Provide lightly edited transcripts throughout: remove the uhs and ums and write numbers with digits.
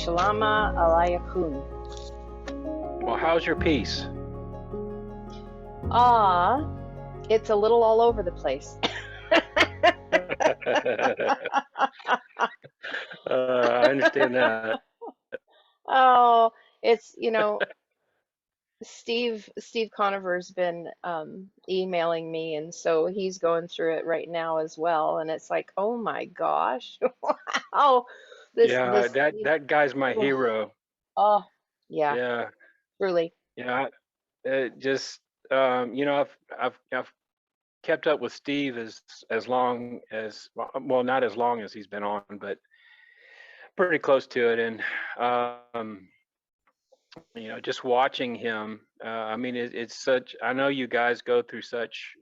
Shalama alaykum. Well, how's your peace? It's a little all over the place. I understand that. Oh, it's, Steve Conover's been emailing me, and so he's going through it right now as well. And it's like, oh my gosh, wow, Yeah, this, that guy's my hero. oh yeah, Yeah, truly. yeah. Just I've kept up with Steve as long as, well, not as long as he's been on, but pretty close to it. And just watching him. I mean, it's such. I know you guys go through such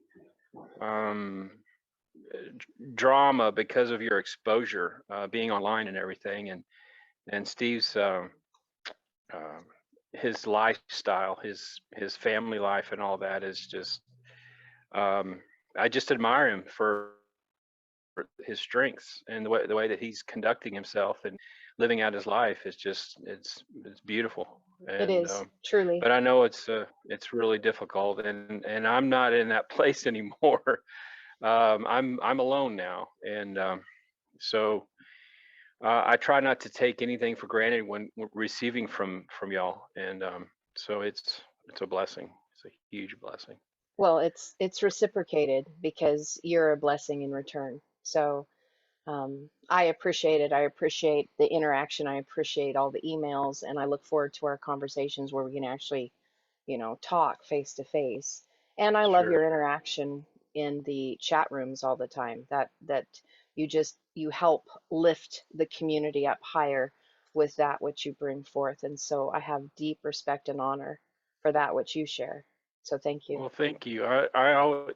um, drama because of your exposure, being online and everything, and Steve's uh, his lifestyle, his family life, and all that is just. I just admire him for his strengths and the way that he's conducting himself and living out his life is just it's beautiful. It And is truly. but I know it's really difficult, and I'm not in that place anymore. I'm alone now, and so I try not to take anything for granted when receiving from y'all, and so it's a blessing. It's a huge blessing. Well, it's reciprocated because you're a blessing in return. So I appreciate it. I appreciate the interaction. I appreciate all the emails, and I look forward to our conversations where we can actually, talk face to face. And I love Sure. your interaction in the chat rooms all the time. That you help lift the community up higher with that which you bring forth. And so I have deep respect and honor for that which you share. So thank you. Well, thank you.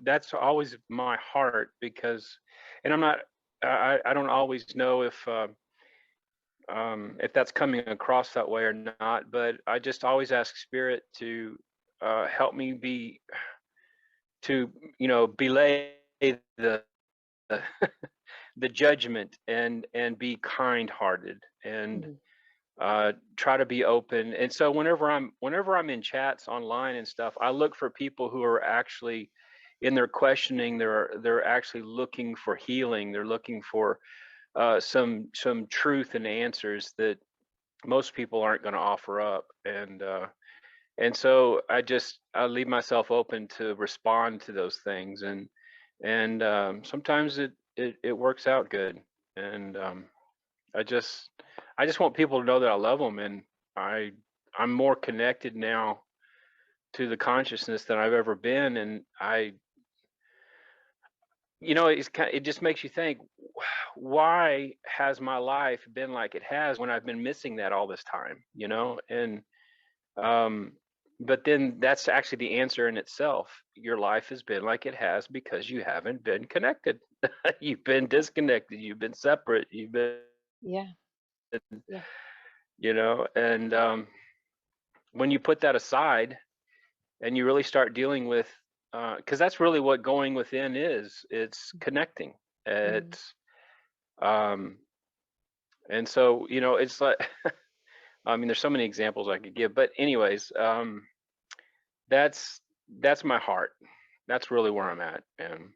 That's always my heart because, and I'm not, I don't always know if that's coming across that way or not, but I just always ask Spirit to help me belay the the judgment and be kind-hearted and try to be open. And so whenever I'm in chats online and stuff, I look for people who are actually in their questioning. They're actually looking for healing. They're looking for some truth and answers that most people aren't going to offer up. And so I leave myself open to respond to those things, and sometimes it works out good. And I just want people to know that I love them, and I'm more connected now to the consciousness than I've ever been. And it just makes you think, why has my life been like it has when I've been missing that all this time? And but then that's actually the answer in itself. Your life has been like it has because you haven't been connected. You've been disconnected. You've been separate. You've been, Yeah. Yeah. And when you put that aside and you really start dealing with, because that's really what going within is. It's connecting. It's and so it's like I mean, there's so many examples I could give, but anyways, that's my heart. That's really where I'm at. And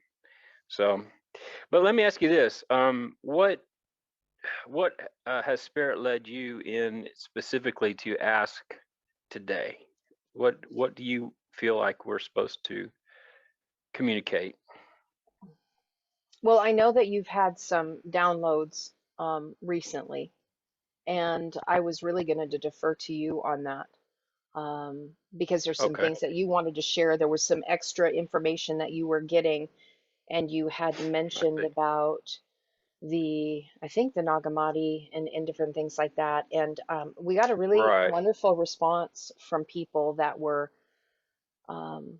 so, but let me ask you this: what has Spirit led you in specifically to ask today? What do you feel like we're supposed to communicate? Well, I know that you've had some downloads recently, and I was really going to defer to you on that because there's some Okay. things that you wanted to share. There was some extra information that you were getting, and you had mentioned about I think the Nag Hammadi and different things like that. And we got a really Right. wonderful response from people that were um,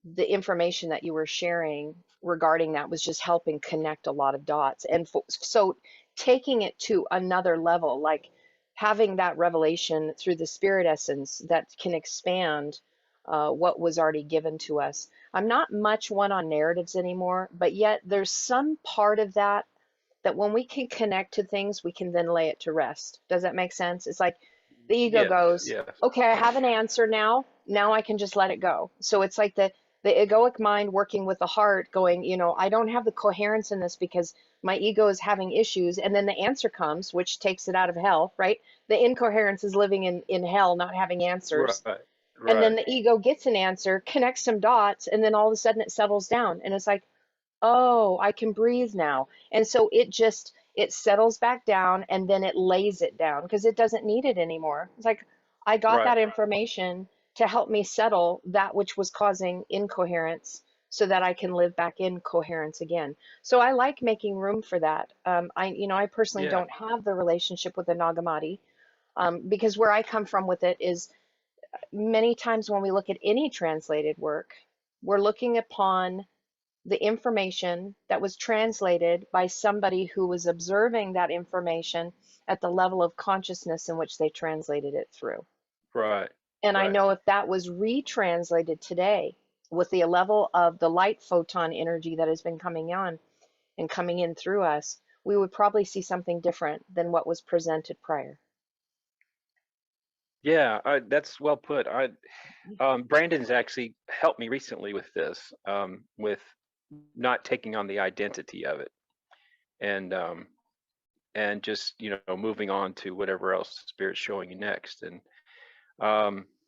the information that you were sharing regarding that was just helping connect a lot of dots. And so taking it to another level, like having that revelation through the spirit essence that can expand what was already given to us. I'm not much one on narratives anymore, but yet there's some part of that that when we can connect to things, we can then lay it to rest. Does that make sense? It's like the ego Yes, goes, yes, okay, I have an answer now. Now I can just let it go. So it's like the egoic mind working with the heart going, I don't have the coherence in this because my ego is having issues. And then the answer comes, which takes it out of hell, right? The incoherence is living in hell, not having answers. right, And then right, the ego gets an answer, connects some dots, and then all of a sudden it settles down. And it's like, oh, I can breathe now. And so it settles back down and then it lays it down because it doesn't need it anymore. It's like I got right. that information to help me settle that which was causing incoherence so that I can live back in coherence again. So I like making room for that. I personally Yeah, don't have the relationship with the Nag Hammadi, because where I come from with it is many times when we look at any translated work, we're looking upon the information that was translated by somebody who was observing that information at the level of consciousness in which they translated it through. right, And I right. know if that was retranslated today with the level of the light photon energy that has been coming on and coming in through us, we would probably see something different than what was presented prior. Yeah, that's well put. Brandon's actually helped me recently with this, with not taking on the identity of it, and just moving on to whatever else the Spirit's showing you next. And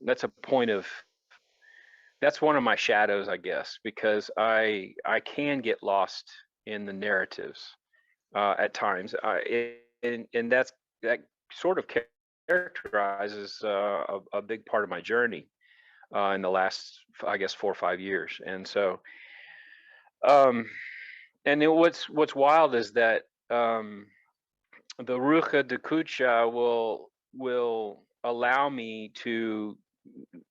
that's a point of that's one of my shadows, I guess, because I can get lost in the narratives at times. And that sort of characterizes a big part of my journey in the last, I guess, 4 or 5 years. And so, um, and then what's wild is that the Rucha de Kucha will allow me to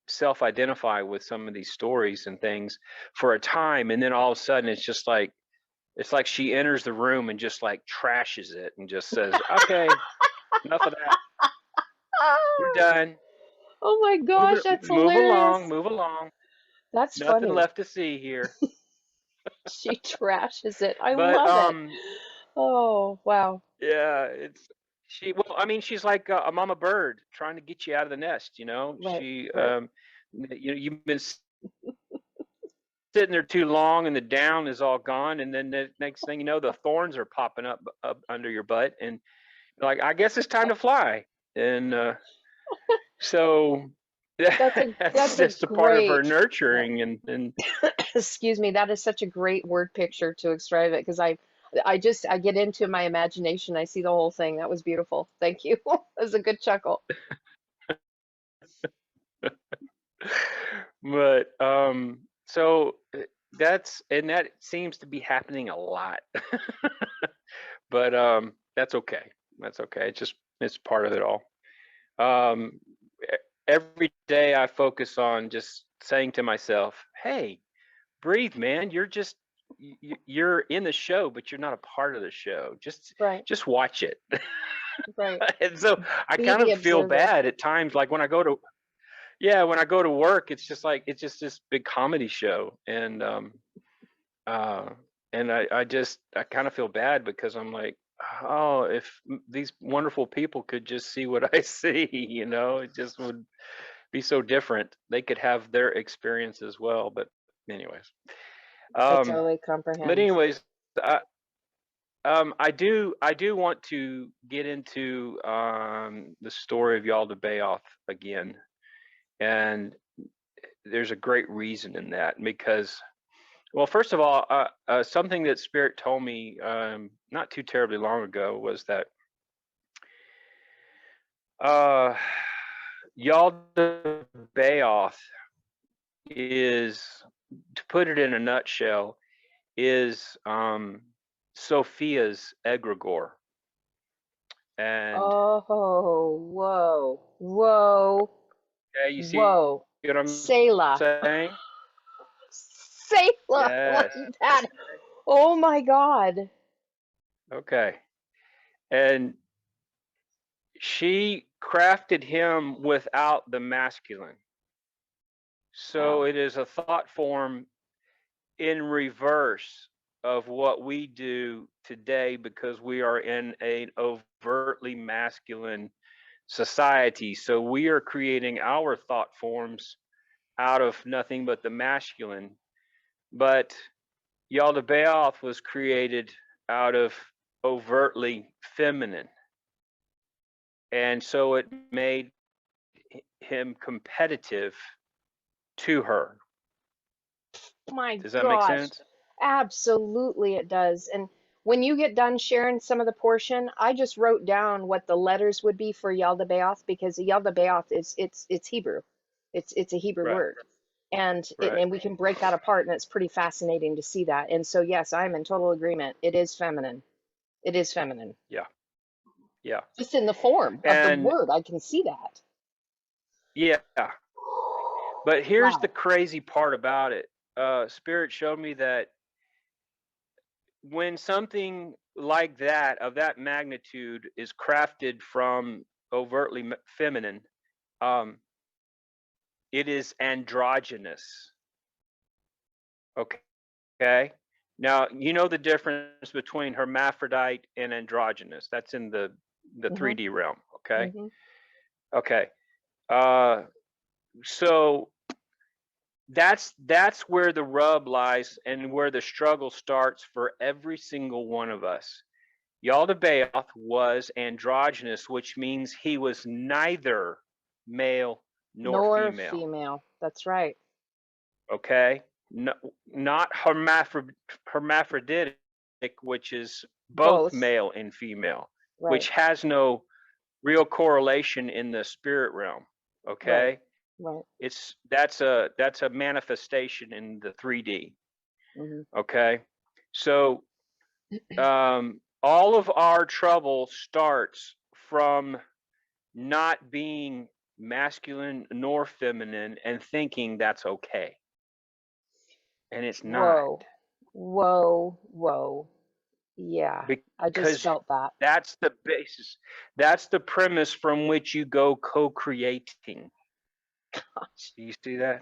self-identify with some of these stories and things for a time, and then all of a sudden it's like she enters the room and just like trashes it and just says, "Okay, enough of that. We're done. Oh my gosh, that's Move along, hilarious. move along. That's Nothing funny. left to see here." She trashes it. I But love it. Oh, wow. yeah, well, I mean, she's like a mama bird trying to get you out of the nest, you know. Right, She right. you've been sitting there too long and the down is all gone, and then the next thing you know, the thorns are popping up under your butt, and like, I guess it's time to fly. And so that's That's a just a part of her great, nurturing. And excuse me, that is such a great word picture to describe it because I get into my imagination. I see the whole thing. That was beautiful. Thank you. That was a good chuckle. but so that seems to be happening a lot. But that's okay. That's okay. It's part of it all. um every day I focus on just saying to myself, "Hey, breathe, man. You're in the show, but you're not a part of the show. Right, Just watch it." right. And so I Be kind the of feel observer. bad at times, like when I go to work, it's just like it's just this big comedy show. Uh and I kind of feel bad because I'm like, oh, if these wonderful people could just see what I see, it just would be so different. They could have their experience as well. But anyways, I um totally but comprehend. anyways, I do want to get into the story of Yaldabaoth again, and there's a great reason in that. Because, well, first of all, something that Spirit told me not too terribly long ago was that uh, Yaldabaoth is, to put it in a nutshell, is Sophia's egregore. And Oh, whoa, whoa, yeah, you see whoa. what I'm Selah. saying? Selah Yes. like that. Oh my God. Okay. And she crafted him without the masculine. So Wow. it is a thought form in reverse. of what we do today because we are in an overtly masculine society. So we are creating our thought forms out of nothing but the masculine. But Yaldabaoth was created out of overtly feminine. And so it made him competitive to her. Oh my Does that make gosh. sense? Absolutely it does. And when you get done sharing some of the portion, I just wrote down what the letters would be for Yaldabaoth because Yaldabaoth is it's Hebrew. It's a Hebrew Right, word. And right. and we can break that apart and it's pretty fascinating to see that. And so yes, I'm in total agreement. It is feminine. It is feminine. Yeah, yeah. Just in the form of the And word, I can see that. yeah, but here's the Wow. crazy part about it. Spirit showed me that when something like that, of that magnitude, is crafted from overtly feminine, um, it is androgynous. Okay. Now, you know the difference between hermaphrodite and androgynous. That's in the Mhm. 3D realm. Okay. Mhm. Okay. Uh, so that's where the rub lies and where the struggle starts for every single one of us. Yaldabaoth was androgynous, which means he was neither male nor Nor female. female. That's right. Okay, no, not hermaphroditic, which is both Both. male and female, Right. which has no real correlation in the spirit realm. Right. Okay, Right. it's that's a manifestation in the 3D. Mhm. Okay, so all of our trouble starts from not being masculine nor feminine and thinking that's okay, and it's not. Whoa. Whoa. Whoa. Yeah. I just Because felt that. that's the basis. That's the premise from which you go co-creating. Gosh. Do you see that?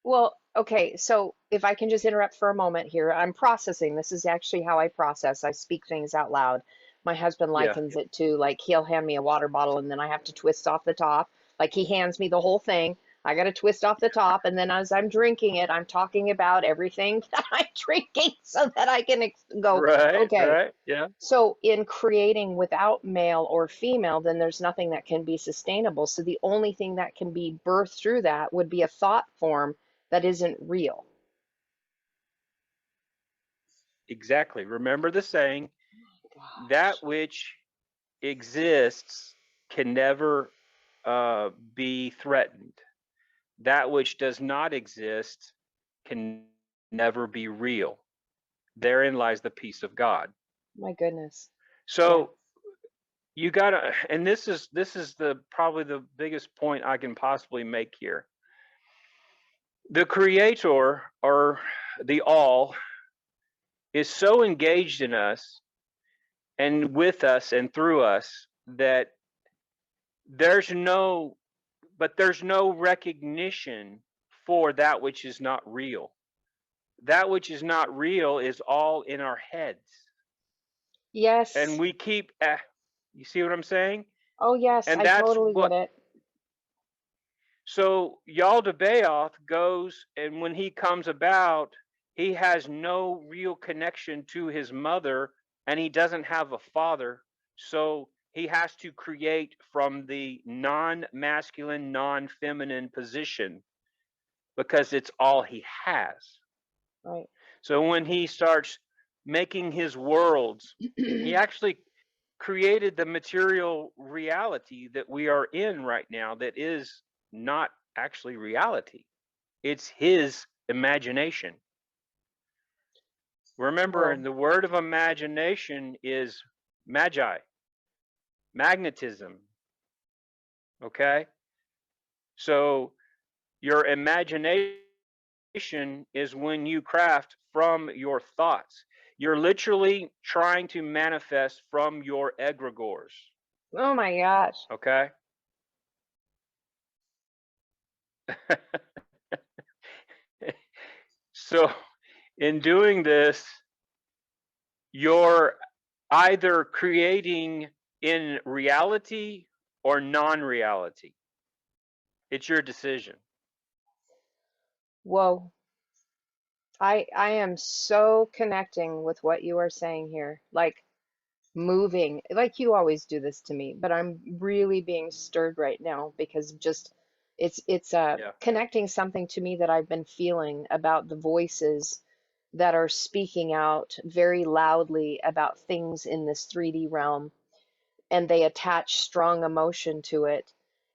Well, okay, so if I can just interrupt for a moment here, I'm processing. This is actually how I process. I speak things out loud. My husband Yeah. likens it to like he'll hand me a water bottle and then I have to twist off the top. Like he hands me the whole thing. I got to twist off the top. And then as I'm drinking it, I'm talking about everything that I'm drinking so that I can go, Right, okay, right. Yeah. so in creating without male or female, then there's nothing that can be sustainable. So the only thing that can be birthed through that would be a thought form that isn't real. Exactly. Remember the saying, that Gosh. which exists can never be threatened. That which does not exist can never be real. Therein lies the peace of God. My goodness. Yeah. So you gotta, and this is the probably the biggest point I can possibly make here. The creator, or the all, is so engaged in us and with us and through us that there's no there's no recognition for that which is not real. That which is not real is all in our heads, and Yes. we keep you see what I'm saying? Oh, yes. And I that's totally get what. it. So Yaldabaoth goes, and when he comes about, he has no real connection to his mother, and he doesn't have a father. So he has to create from the non-masculine, non-feminine position because it's all he has. Right. So when he starts making his worlds, he actually created the material reality that we are in right now that is not actually reality. It's his imagination. Remember, Whoa. the word of imagination is magi, magnetism. Okay? So your imagination is when you craft from your thoughts. You're literally trying to manifest from your egregores. Oh my gosh. Okay? So In doing this, you're either creating in reality or non-reality. It's your decision. Whoa. I am so connecting with what you are saying here. Like moving, like you always do this to me, but I'm really being stirred right now because just it's Yeah. connecting something to me that I've been feeling about the voices that are speaking out very loudly about things in this 3D realm, and they attach strong emotion to it,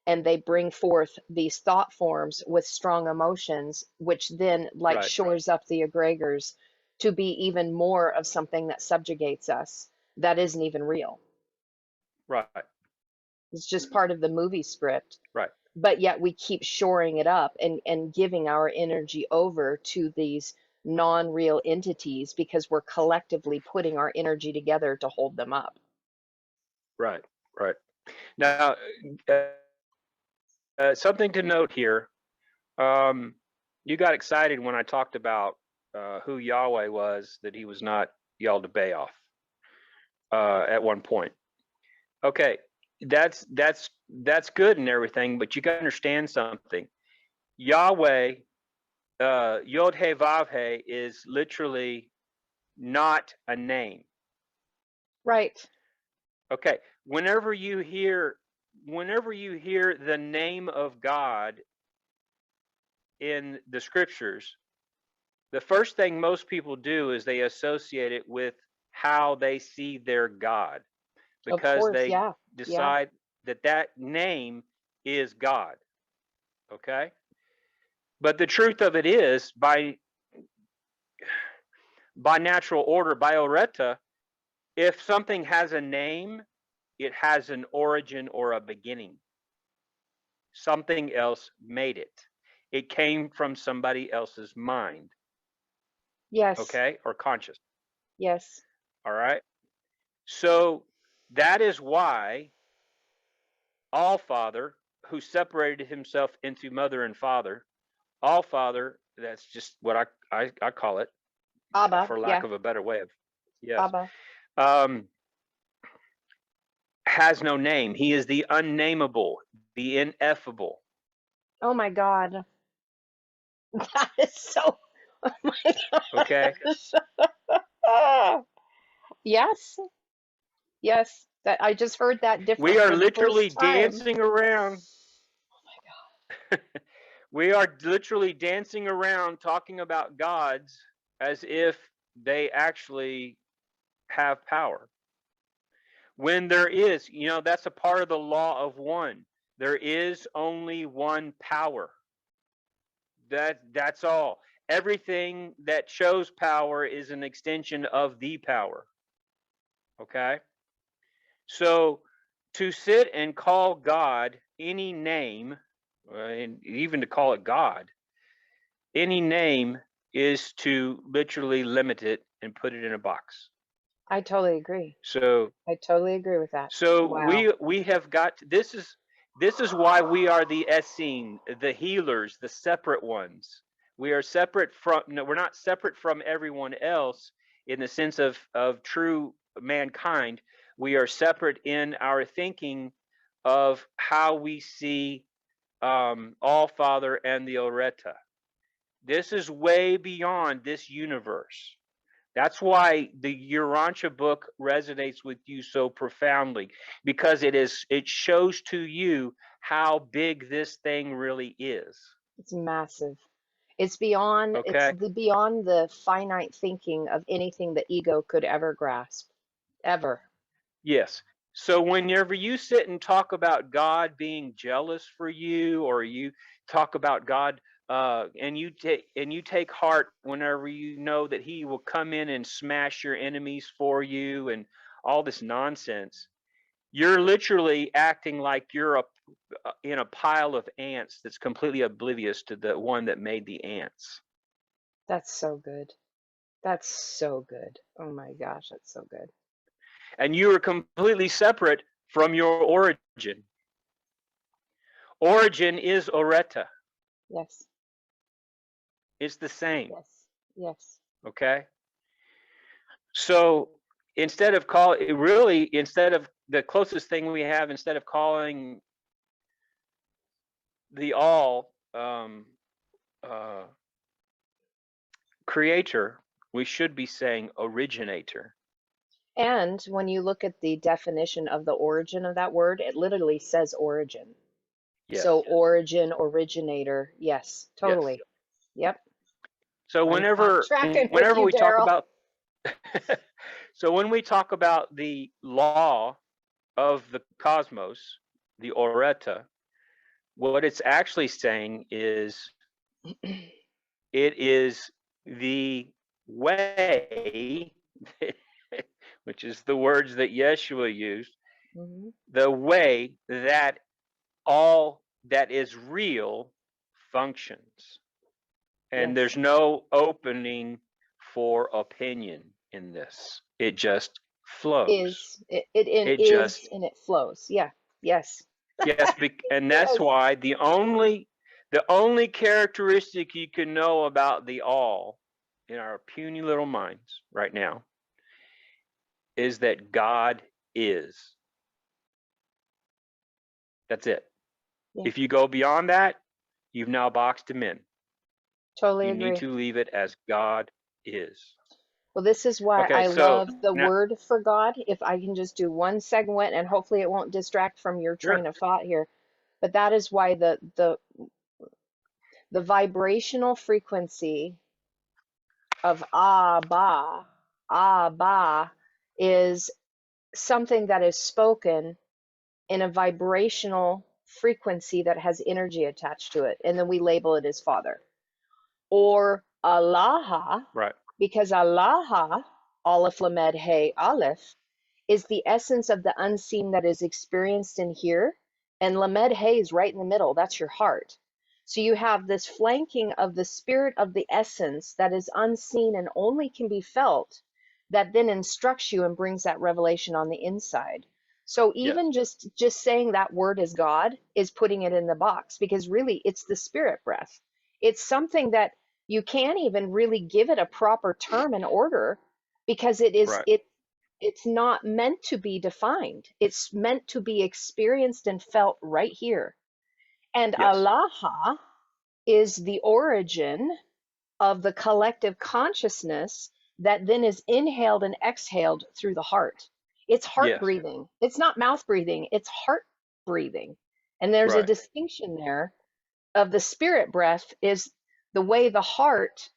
and they bring forth these thought forms with strong emotions, which then like Right. shores up the egregores to be even more of something that subjugates us that isn't even real. Right. It's just part of the movie script, Right. but yet we keep shoring it up and giving our energy over to these non-real entities because we're collectively putting our energy together to hold them up. Right. Right. Now, something to note here. You got excited when I talked about who Yahweh was, that he was not Yaldabaoth at one point. Okay, that's good and everything, but you got to understand something. Yahweh, Yod He Vav He, is literally not a name. Right. Okay, whenever you hear the name of God in the scriptures, the first thing most people do is they associate it with how they see their God, Of because course. they Yeah. Yeah. decide that that name is God. Okay, but the truth of it is, by natural order, by Aureta, if something has a name, it has an origin or a beginning. Something else made it. It came from somebody else's mind, Yes. okay, or conscious. Yes. All right. So that is why All Father, who separated himself into mother and father, All Father, that's just what I call it, Abba. for lack Yeah. of a better way of, yes, Abba. um, has no name. He is the unnameable, the ineffable. Oh my God. That is so. Oh my Okay. gosh. Ah. Yes. Yes. That I just heard that We different are for the literally first time. dancing around. We are literally dancing around talking about gods as if they actually have power. When there is, that's a part of the law of one. There is only one power. That's all. Everything that shows power is an extension of the power. Okay? So to sit and call God any name, and even to call it God, any name, is to literally limit it and put it in a box. I totally agree. So I totally agree with that. so Wow. we have got, this is why we are the Essene, the healers, the separate ones. We are separate from, no, we're not separate from everyone else in the sense of true mankind. We are separate in our thinking of how we see All Father and the Aureta. This is way beyond this universe. That's why the Urantia book resonates with you so profoundly, because it shows to you how big this thing really is. It's massive. It's Okay? beyond the finite thinking of anything the ego could ever grasp. Ever. Yes. So whenever you sit and talk about God being jealous for you, or you talk about God, and you take heart whenever you know that He will come in and smash your enemies for you, and all this nonsense, you're literally acting like you're in a pile of ants that's completely oblivious to the one that made the ants. That's so good. That's so good. Oh my gosh, that's so good. And you are completely separate from your origin. Origin is Aureta. Yes. It's the same. Yes. Yes. Okay. So instead of the closest thing we have, instead of calling the all creator, we should be saying originator. And when you look at the definition of the origin of that word, it literally says origin. Yes. So origin, originator, yes, Yes. totally. Yep. So I'm whenever tracking with whenever you, we talk Daryl. about so when we talk about the law of the cosmos, the Aureta, what it's actually saying is it is the way, which is the words that Yeshua used, the way that all that is real functions. And Yes. there's no opening for opinion in this. It just flows. It just, And it flows. Yeah. Yes. yes, and that's Yes. why the only characteristic you can know about the all in our puny little minds right now is that God is. That's it. Yeah. If you go beyond that, you've now boxed him in. Totally You need agree. to leave it as God is. Well, this is why Okay, I so love the now, word for God. If I can just do one segment, and hopefully it won't distract from your train sure. of thought here, but that is why the vibrational frequency of Abba is something that is spoken in a vibrational frequency that has energy attached to it, and then we label it as Father. Or Allah, Right. because Allah, Aleph Lamed Hey Aleph, is the essence of the unseen that is experienced in here, and Lamed Hey is right in the middle. That's your heart. So you have this flanking of the spirit of the essence that is unseen and only can be felt, that then instructs you and brings that revelation on the inside. So Yes. even just saying that word is God is putting it in the box, because really it's the spirit breath. It's something that you can't even really give it a proper term and order, because Right. it's not meant to be defined. It's meant to be experienced and felt right here. And Yes. Allah is the origin of the collective consciousness that then is inhaled and exhaled through the heart. It's heart Yes. breathing. It's not mouth breathing, it's heart breathing. And there's a Right. distinction there of the spirit breath is the way the heart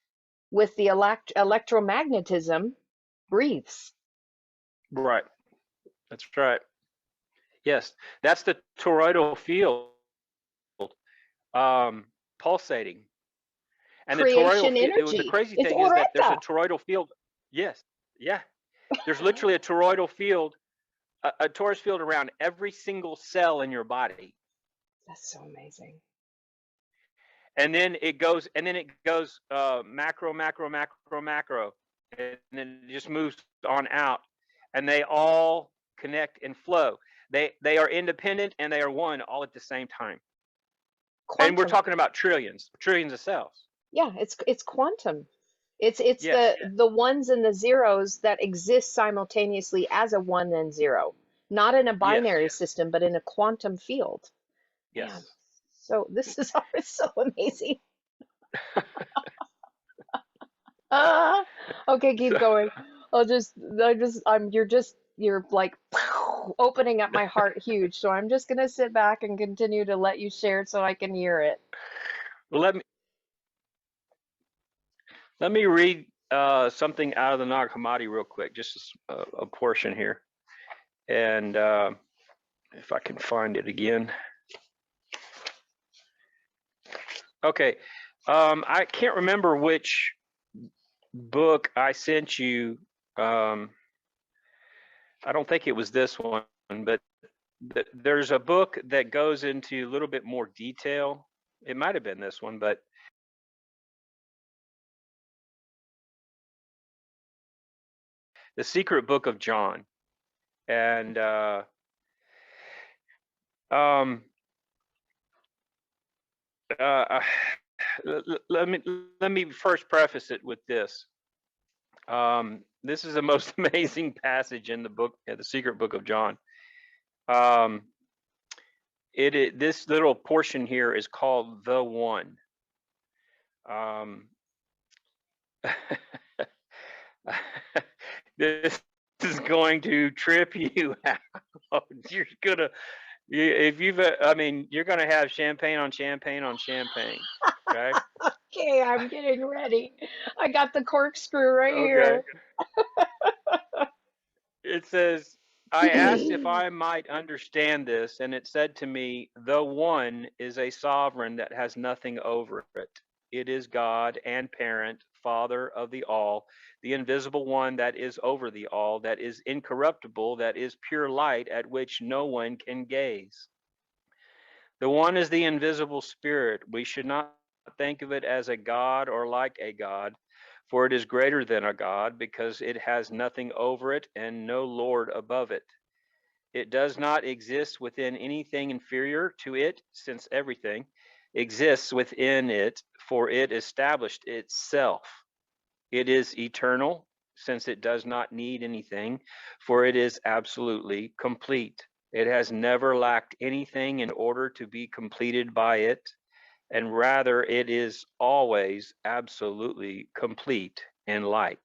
with the electromagnetism breathes. Right. That's right. Yes. That's the toroidal field pulsating. And the toroidal Creation field, the energy. crazy It's thing is that there's a Aureta. toroidal field. Yes. Yeah. There's literally a toroidal field, a torus field around every single cell in your body. That's so amazing. And then it goes macro, macro, macro, macro. And then it just moves on out. And they all connect and flow. They are independent and they are one all at the same time. And we're Quantum. talking about trillions of cells. Yeah, it's quantum. It's Yes. the ones and the zeros that exist simultaneously as a one and zero, not in a Yes. binary system, but in a quantum field. Man, Yes. so this is always so amazing. Okay, keep So, going. You're like opening up my heart huge. So I'm just gonna sit back and continue to let you share so I can hear it. well, let me read something out of the Nag Hammadi real quick, just a portion here, and if I can find it again. Okay, I can't remember which book I sent you. I don't think it was this one, but there's a book that goes into a little bit more detail. It might have been this one, but the Secret Book of John, and um, uh, let me first preface it with this. This is the most amazing passage in the book, the secret book of John. Um, this little portion here is called the One. This is going to trip you out. You're gonna, if you've, I mean, you're gonna have champagne on champagne on champagne. Okay. Okay, I'm getting ready. I got the corkscrew right Okay. here. It says, I asked if I might understand this, and it said to me, the One is a sovereign that has nothing over it. It is God and parent, Father of the all, the invisible one that is over the all, that is incorruptible, that is pure light, at which no one can gaze. The One is the invisible Spirit. We should not think of it as a God or like a God, for it is greater than a God, because it has nothing over it and no Lord above it. It does not exist within anything inferior to it, since everything exists within it, for it established itself. It is eternal, since it does not need anything, for it is absolutely complete. It has never lacked anything in order to be completed by it, and rather it is always absolutely complete in light.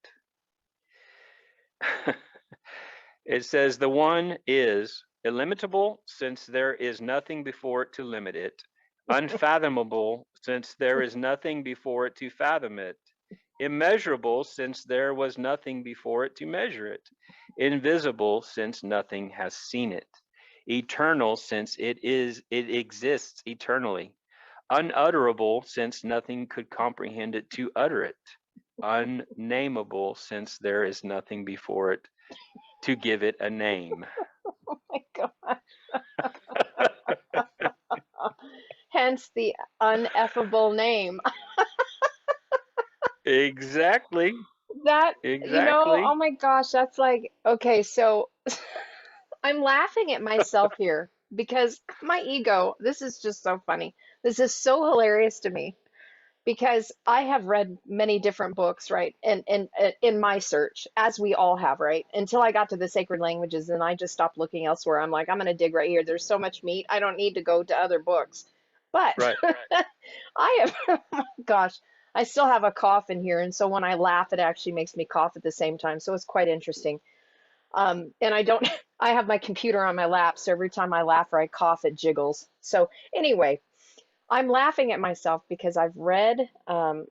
It says the One is illimitable, since there is nothing before it to limit it, unfathomable, since there is nothing before it to fathom it, immeasurable, since there was nothing before it to measure it, invisible, since nothing has seen it, eternal, since it exists eternally, unutterable, since nothing could comprehend it to utter it, unnameable, since there is nothing before it to give it a name. Oh my God. Hence the uneffable name. Exactly. That, Exactly. oh my gosh, that's like, okay, so I'm laughing at myself here because my ego, this is just so funny. This is so hilarious to me because I have read many different books, right? And in my search, as we all have, right? Until I got to the sacred languages and I just stopped looking elsewhere. I'm like, I'm going to dig right here. There's so much meat. I don't need to go to other books. But Right. I have, oh my gosh, I still have a cough in here. And so when I laugh, it actually makes me cough at the same time. So it's quite interesting. And I don't, I have my computer on my lap. So every time I laugh or I cough, it jiggles. So anyway, I'm laughing at myself because I've read,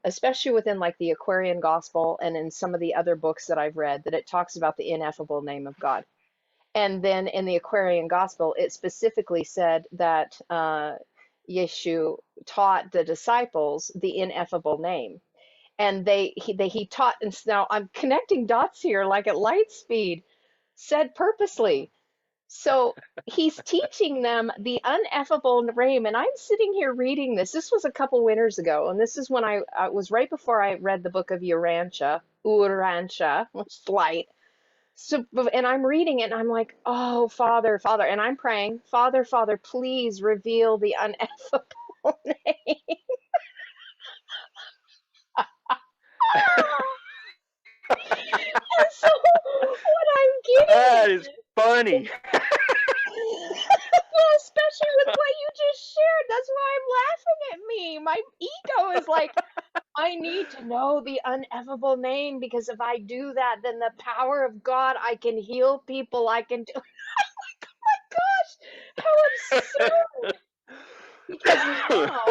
especially within like the Aquarian Gospel and in some of the other books that I've read, that it talks about the ineffable name of God. And then in the Aquarian Gospel, it specifically said that Yeshua taught the disciples the ineffable name. And he taught, and now I'm connecting dots here like at light speed, said purposely. So he's teaching them the ineffable name, and I'm sitting here reading this. This was a couple winters ago, and this is when I was right before I read the book of Urantia, which is light. So, and I'm reading it, and I'm like, oh, Father, Father, and I'm praying, Father, Father, please reveal the ineffable name. And so what I'm That getting is funny. well, especially with what you just shared. That's why I'm laughing at me. My ego is like, I need to know the ineffable name because if I do that, then the power of God, I can heal people. I can do. Oh my gosh, how absurd! Because now,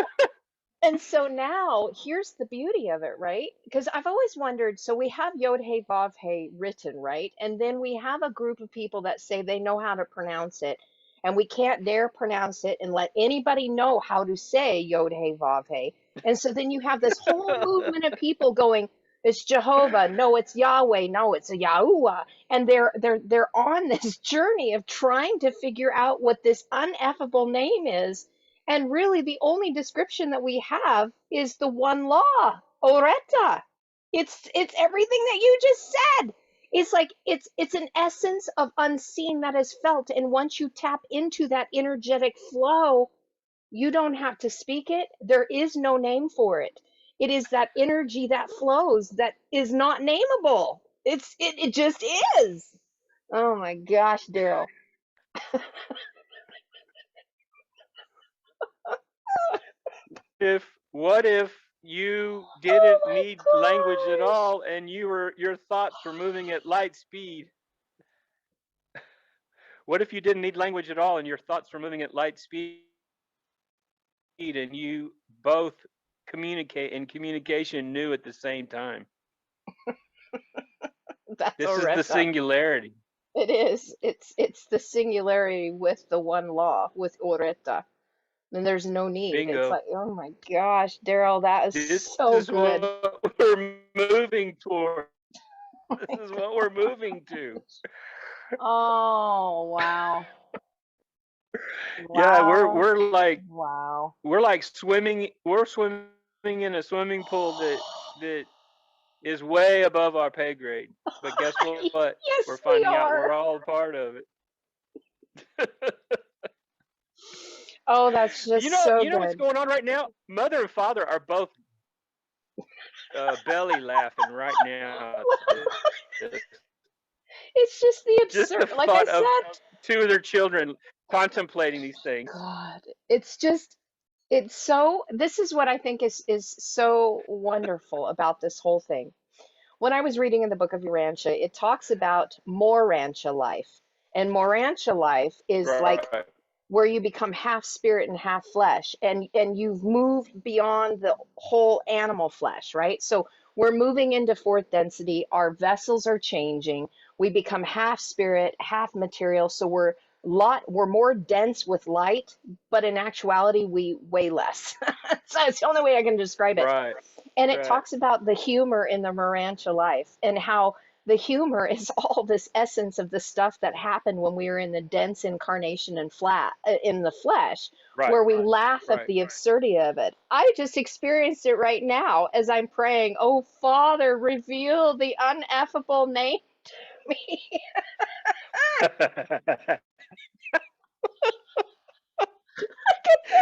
and so now, here's the beauty of it, right? Because I've always wondered, so we have Yod He Vav He written, right? And then we have a group of people that say they know how to pronounce it, and we can't dare pronounce it and let anybody know how to say Yod He Vav He. And so then you have this whole movement of people going, it's Jehovah, no, it's Yahweh, no, it's a Yahuwah. And they're on this journey of trying to figure out what this ineffable name is, and really, the only description that we have is the one law, Aureta. It's everything that you just said. It's like it's an essence of unseen that is felt, and once you tap into that energetic flow, you don't have to speak it. There is no name for it. It is that energy that flows that is not nameable. It just is. Oh my gosh, Daryl. What if you Oh didn't my need language at all and your thoughts were moving at light speed? What if you didn't need language at all and your thoughts were moving at light speed and you both communicate in communication knew at the same time? gosh. That's This is the Aureta. singularity. It is. It's the singularity with the one law, with Aureta. Then there's no need. It's Bingo. like, oh my gosh, Daryl, that is This so is good. what we're moving toward. This is what we're moving to. Oh, wow. Yeah, Wow. we're like Wow. swimming. We're swimming in a swimming pool that is way above our pay grade. But guess what? We're Yes, we finding out are. we're all a part of it. Oh, that's just so You know what's good. going on right now? Mother and father are both belly laughing right now. It's just the Just the absurd. Like I thought of said, two of their children contemplating these things. God, it's just, it's so, this is what I think is so wonderful about this whole thing. When I was reading in the book of Urantia, it talks about Morantia life. And Morantia life is like Right, where you become half spirit and half flesh, and you've moved beyond the whole animal flesh, right? So we're moving into fourth density, our vessels are changing, we become half spirit, half material, so we're more dense with light, but in actuality we weigh less. So it's the only way I can describe it. right, And it right, talks about the humor in the Morantia life and how the humor is all this essence of the stuff that happened when we were in the dense incarnation and flat in the flesh, right, where we laugh at right. the absurdity of it. I just experienced it right now as I'm praying, oh Father, reveal the ineffable name to me.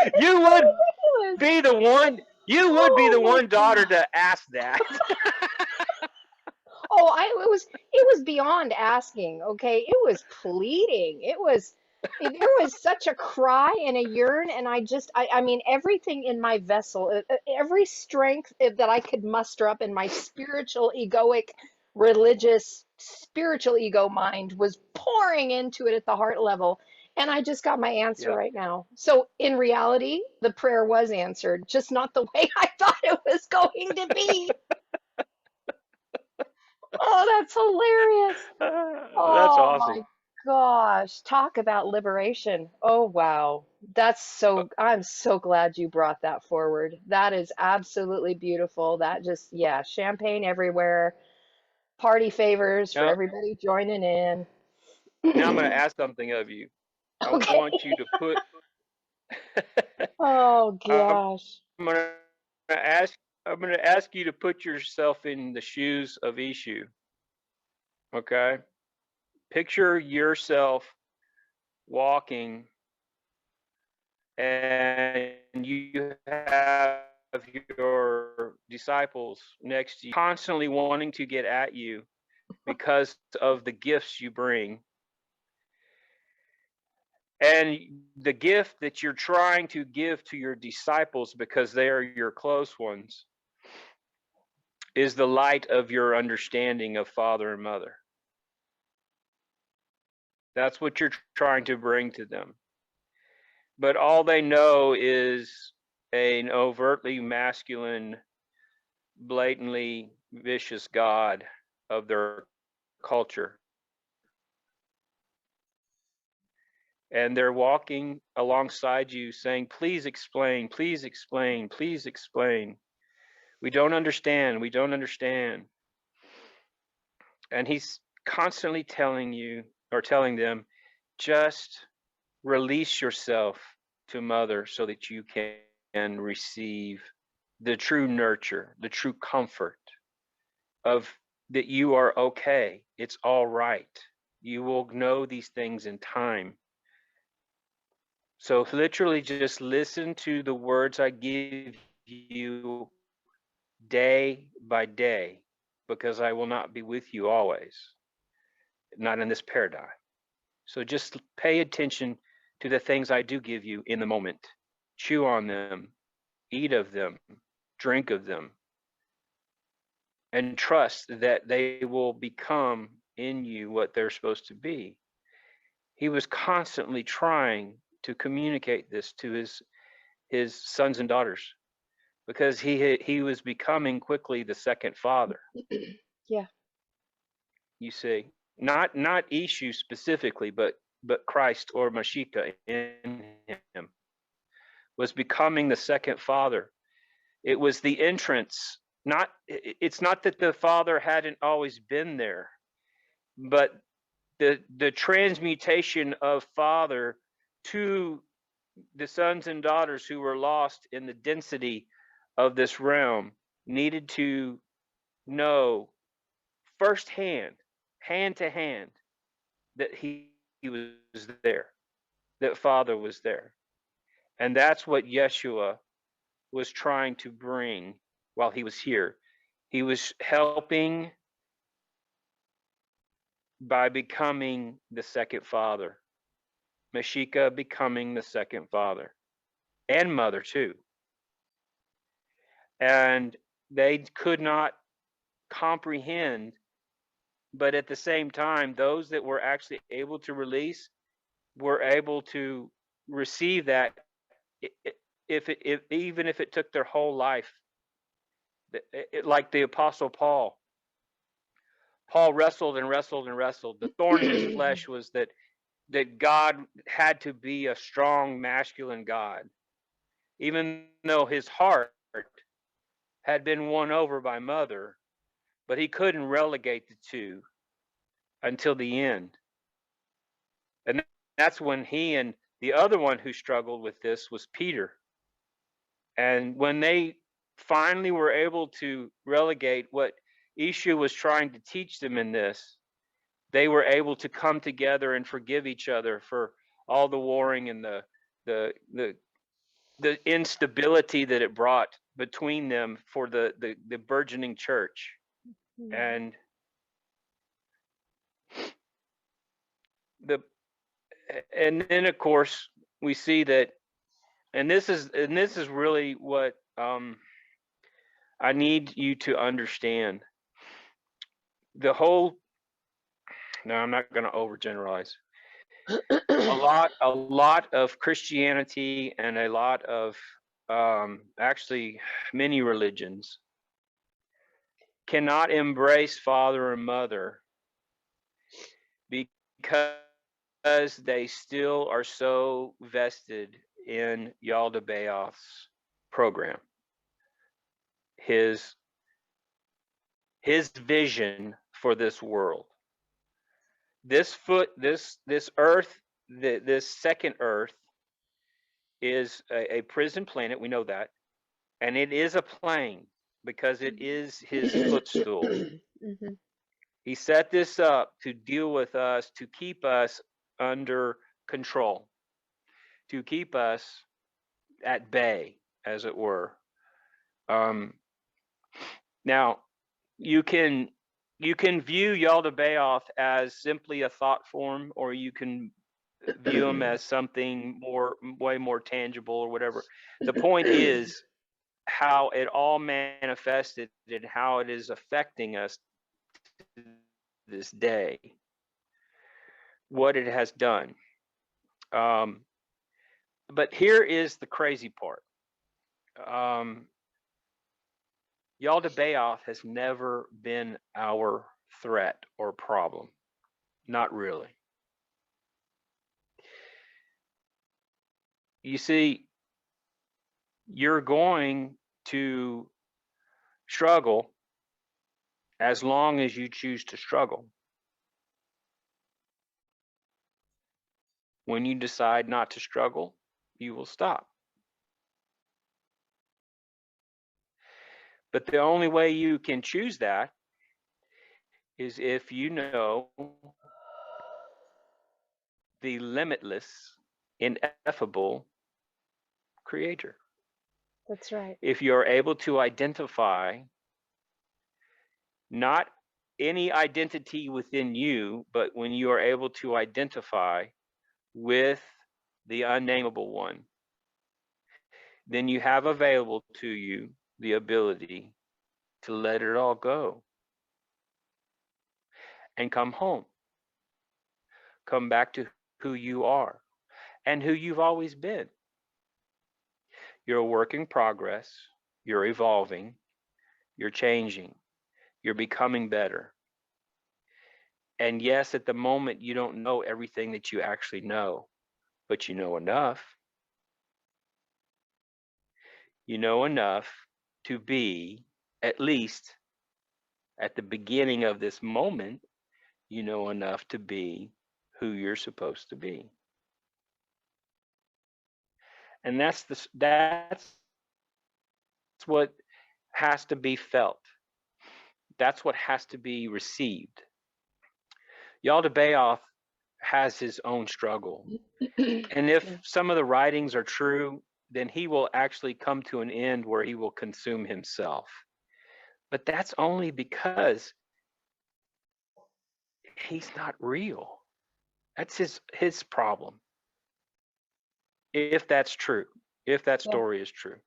It's You so would ridiculous. be the one. You would be Oh the my one daughter God. to ask that. Oh, it was beyond asking, okay? It was pleading. There was such a cry and a yearn, and I mean everything in my vessel, every strength that I could muster up in my spiritual egoic religious spiritual ego mind was pouring into it at the heart level. And I just got my answer Yeah. right now. So in reality, the prayer was answered, just not the way I thought it was going to be. Oh, that's hilarious. That's Oh awesome. my gosh. Talk about liberation. Oh wow. I'm so glad you brought that forward. That is absolutely beautiful. That just, yeah, champagne everywhere. Party favors for Now, everybody joining in. now I'm going to ask something of you. I Okay. want you to put. Oh I'm gosh. going to ask. I'm going to ask you to put yourself in the shoes of Ishu. Okay. Picture yourself walking, and you have your disciples next to you, constantly wanting to get at you because of the gifts you bring. And the gift that you're trying to give to your disciples, because they are your close ones, is the light of your understanding of Father and Mother. That's what you're trying to bring to them. But all they know is an overtly masculine, blatantly vicious God of their culture. And they're walking alongside you saying, please explain, please explain, please explain. We don't understand. We don't understand. And he's constantly telling you or telling them, just release yourself to Mother so that you can receive the true nurture, the true comfort of that you are okay. It's all right. You will know these things in time. So literally just listen to the words I give you day by day, because I will not be with you always, not in this paradigm. So just pay attention to the things I do give you in the moment. Chew on them, eat of them, drink of them, and trust that they will become in you what they're supposed to be. He was constantly trying to communicate this to his sons and daughters, because he was becoming quickly the second father. Yeah. You see, not Ishu specifically, but Christ or Mashiach in him was becoming the second father. It was the entrance. It's not that the father hadn't always been there, but the transmutation of father to the sons and daughters who were lost in the density of this realm needed to know firsthand, hand to hand, that he was there, that father was there. And that's what Yeshua was trying to bring while he was here. He was helping by becoming the second father. Mashiach becoming the second father and mother too. And they could not comprehend, but at the same time, those that were actually able to release were able to receive that, if even if it took their whole life. Like the Apostle Paul. Paul wrestled and wrestled and wrestled. The thorn in his flesh was that God had to be a strong masculine God, even though his heart had been won over by mother, but he couldn't relegate the two until the end. And that's when he and the other one who struggled with this was Peter. And when they finally were able to relegate what Ishu was trying to teach them in this, they were able to come together and forgive each other for all the warring and the instability that it brought between them for the burgeoning church. And then of course we see that, and this is really what I need you to understand. The whole, no, I'm not going to overgeneralize. A lot of Christianity and a lot of actually many religions cannot embrace father and mother because they still are so vested in Yaldabaoth's program, his vision for this world. This earth, this second earth, is a prison planet. We know that, and it is a plane because it is his footstool. He set this up to deal with us, to keep us under control, to keep us at bay, as it were. Now, you can view Yaldabaoth as simply a thought form, or you can view him as something way more tangible or whatever. The point is how it all manifested and how it is affecting us to this day, what it has done. But here is the crazy part. Yaldabaoth has never been our threat or problem. Not really. You see, you're going to struggle as long as you choose to struggle. When you decide not to struggle, you will stop. But the only way you can choose that is if you know the limitless, ineffable creator. That's right. If you're able to identify not any identity within you, but when you are able to identify with the unnameable one, then you have available to you the ability to let it all go and come home, come back to who you are and who you've always been. You're a work in progress, you're evolving, you're changing, you're becoming better. And yes, at the moment, you don't know everything that you actually know, but you know enough. You know enough to be, at least at the beginning of this moment, you know enough to be who you're supposed to be. And that's what has to be felt. That's what has to be received. Yaldabaoth has his own struggle. And if some of the writings are true, then he will actually come to an end where he will consume himself. But that's only because he's not real. That's his problem. If that's true, if that Yeah. story is true,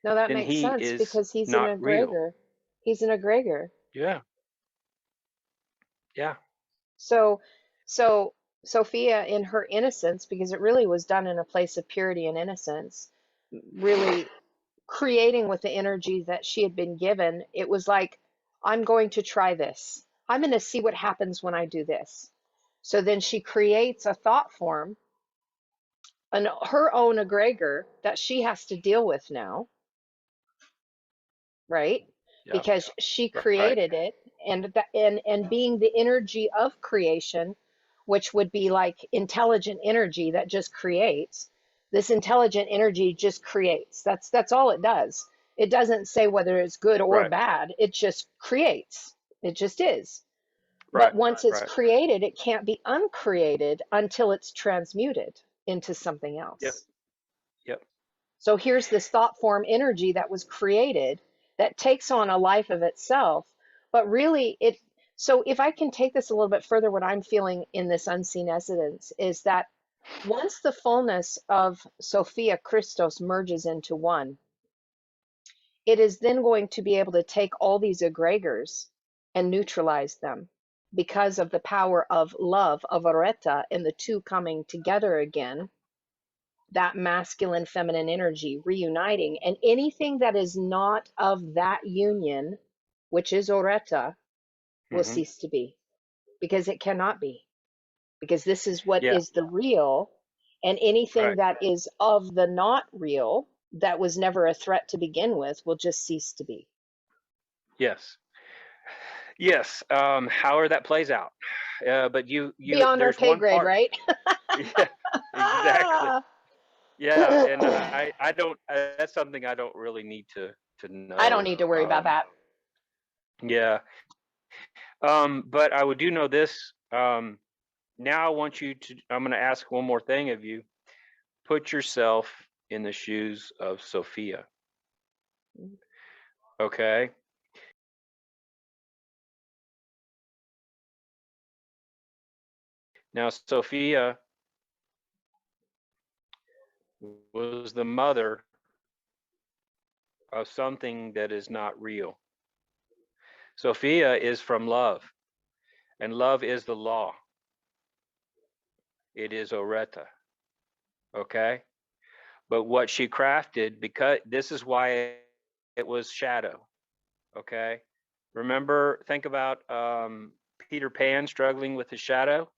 No, that then makes he sense is because he's an not real. egregor. He's an egregor. Yeah. Yeah. So, so Sophia, in her innocence, because it really was done in a place of purity and innocence, really creating with the energy that she had been given, it was like, I'm going to try this. I'm going to see what happens when I do this. So then she creates a thought form, her own egregor that she has to deal with now, right? Yep. Because she Right. created it, and being the energy of creation, which would be like intelligent energy that just creates. This intelligent energy just creates. That's all it does. It doesn't say whether it's good or Right. bad. It just creates. It just is. Right. But once it's Right. created, it can't be uncreated until it's transmuted into something Yep. else. Yep. So here's this thought form energy that was created that takes on a life of itself. But really, so if I can take this a little bit further, what I'm feeling in this unseen essence is that once the fullness of Sophia Christos merges into one, it is then going to be able to take all these egregores and neutralize them because of the power of love, of Aureta, and the two coming together again, that masculine feminine energy reuniting, and anything that is not of that union, which is Aureta, will Mm-hmm. cease to be, because it cannot be, because this is what Yeah. is the real, and anything Right. that is of the not real, that was never a threat to begin with, will just cease to be. Yes. Yes. However that plays out. But Beyond our there's pay one grade, part. right? Yeah. Exactly. Yeah. And I don't. That's something I don't really need to I don't know. need to worry about that. Yeah. But I would do know this. Now I want you to. I'm going to ask one more thing of you. Put yourself in the shoes of Sophia. Okay. Now Sophia was the mother of something that is not real. Sophia is from love, and love is the law. It is Aureta. Okay. But what she crafted, because this is why it was shadow. Okay. Remember, think about Peter Pan struggling with his shadow.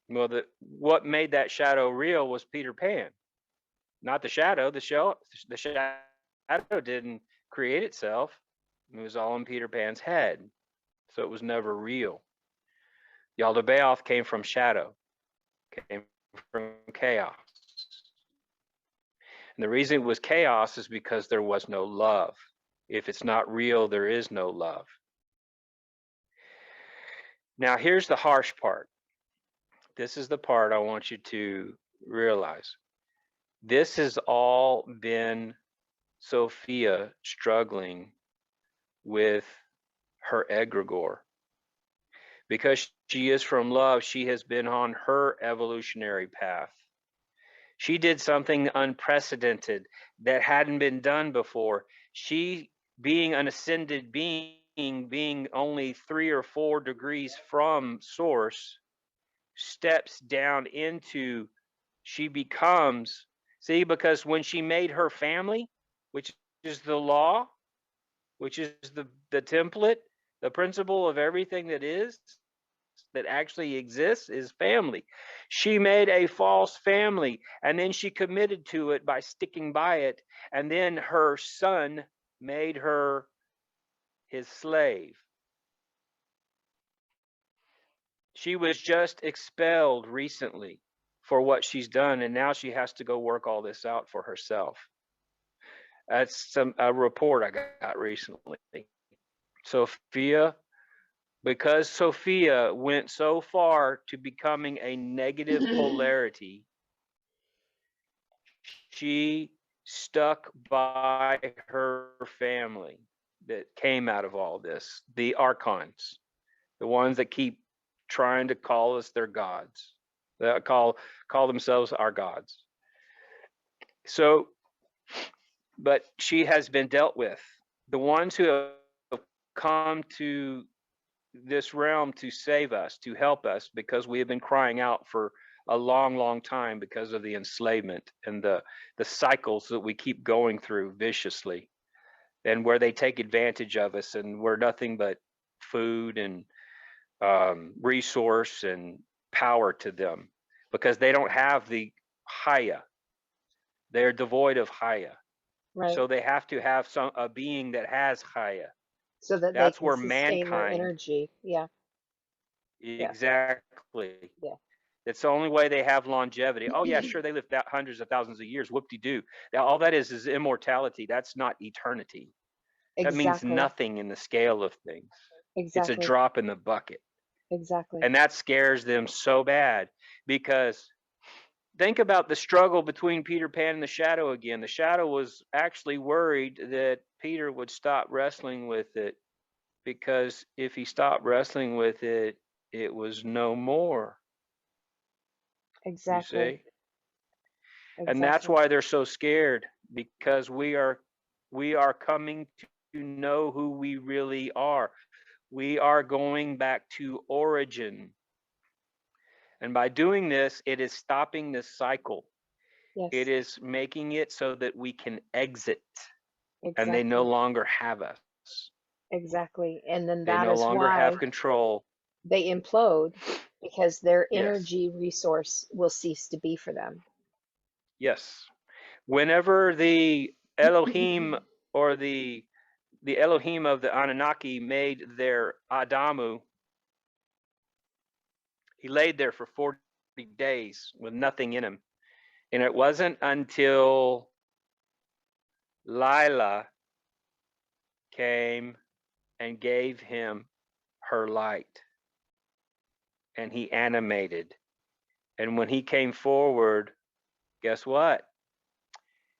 Well, what made that shadow real was Peter Pan, not the shadow. The shadow didn't create itself. It was all in Peter Pan's head, so it was never real. Yaldabaoth came from shadow, came from chaos. And the reason it was chaos is because there was no love. If it's not real, there is no love. Now, here's the harsh part. This is the part I want you to realize. This has all been Sophia struggling with her egregore. Because she is from love, she has been on her evolutionary path. She did something unprecedented that hadn't been done before. She, being an ascended being, being only 3 or 4 degrees from source, steps down into, she becomes, see, because when she made her family, which is the law, which is the template, the principle of everything that actually exists, is family. She made a false family, and then she committed to it by sticking by it, and then her son made her his slave. She was just expelled recently for what she's done, and now she has to go work all this out for herself. That's a report I got recently. Sophia, because Sophia went so far to becoming a negative polarity, she stuck by her family that came out of all this, the archons, the ones that keep trying to call us their gods, that call themselves our gods. So, but she has been dealt with. The ones who have come to this realm to save us, to help us, because we have been crying out for a long, long time because of the enslavement and the cycles that we keep going through viciously, and where they take advantage of us, and we're nothing but food and resource and power to them, because they don't have the Haya. They're devoid of Haya. Right. So they have to have a being that has Haya. So that they That's can where sustain their mankind, energy. Yeah. Yeah. exactly. Yeah. That's the only way they have longevity. Oh yeah, sure, they live hundreds of thousands of years. Whoop-de-doo. Now all that is immortality. That's not eternity. That means Exactly. nothing in the scale of things. It's a Exactly. drop in the bucket. Exactly. And that scares them so bad, because think about the struggle between Peter Pan and the shadow again. The shadow was actually worried that Peter would stop wrestling with it, because if he stopped wrestling with it, it was no more. You Exactly. see? And that's Exactly. why they're so scared, because we are coming to know who we really are. We are going back to origin. And by doing this, it is stopping this cycle. It Yes. is making it so that we can exit, and they no Exactly. longer have us. Exactly. And then They that no is longer have why control. they implode, because their Yes. energy resource will cease to be for them. Yes. Whenever the Elohim, or the Elohim of the Anunakki, made their Adamu, he laid there for 40 days with nothing in him. And it wasn't until Lila came and gave him her light, and he animated. And when he came forward, guess what?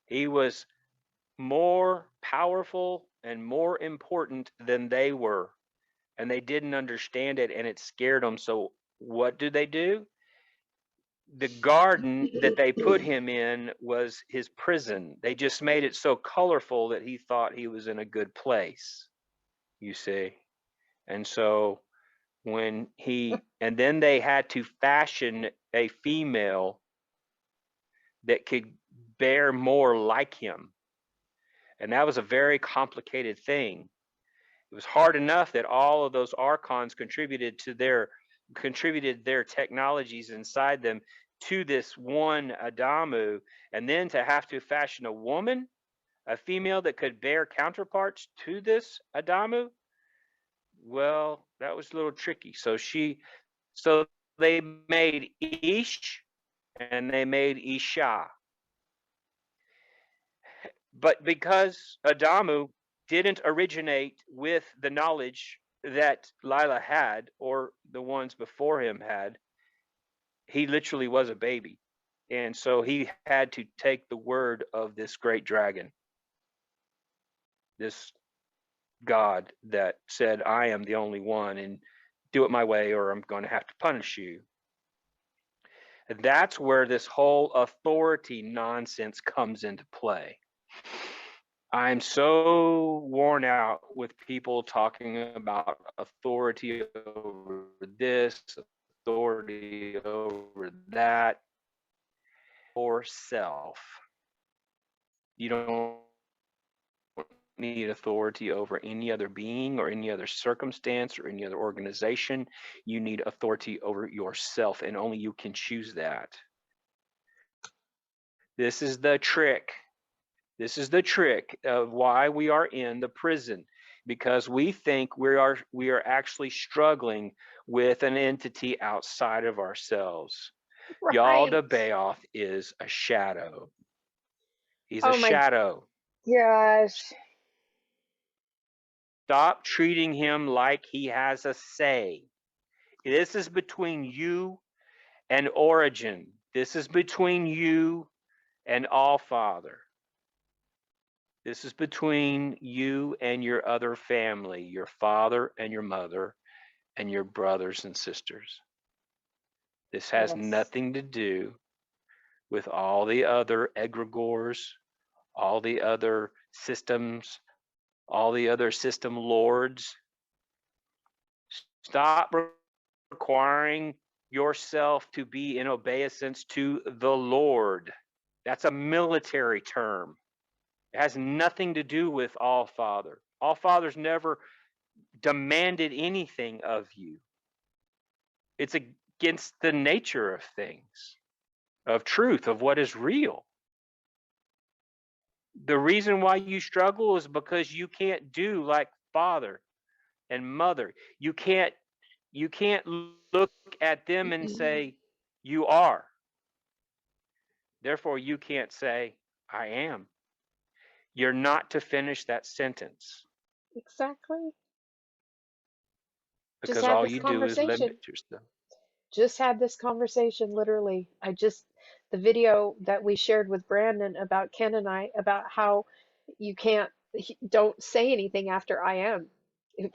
He was more powerful and more important than they were. And they didn't understand it, and it scared them. So what do? The garden that they put him in was his prison. They just made it so colorful that he thought he was in a good place, you see. And so and then they had to fashion a female that could bear more like him. And that was a very complicated thing. It was hard enough that all of those archons contributed their technologies inside them to this one Adamu, and then to have to fashion a woman, a female that could bear counterparts to this Adamu. Well, that was a little tricky. So they made Ish and they made Isha. But because Adamu didn't originate with the knowledge that Lila had, or the ones before him had, he literally was a baby. And so he had to take the word of this great dragon, this God that said, I am the only one, and do it my way or I'm going to have to punish you. And that's where this whole authority nonsense comes into play. I'm so worn out with people talking about authority over this, authority over that, or self. You don't need authority over any other being or any other circumstance or any other organization. You need authority over yourself, and only you can choose that. This is the trick. This is the trick of why we are in the prison, because we think we are actually struggling with an entity outside of ourselves. Right. Yaldabaoth is a shadow. He's a Oh my shadow. gosh. Stop treating him like he has a say. This is between you and Origin. This is between you and All Father. This is between you and your other family, your father and your mother and your brothers and sisters. This has Yes. nothing to do with all the other egregores, all the other systems, all the other system lords. Stop requiring yourself to be in obeisance to the Lord. That's a military term. It has nothing to do with All Father. All Father's never demanded anything of you. It's against the nature of things, of truth, of what is real. The reason why you struggle is because you can't do like father and mother. You can't look at them and say, you are. Therefore, you can't say, I am. You're not to finish that sentence, Exactly. Just because had all this you do is conversation. limit yourself. Just had this conversation literally. The video that we shared with Brandon about Ken and I about how you don't say anything after I am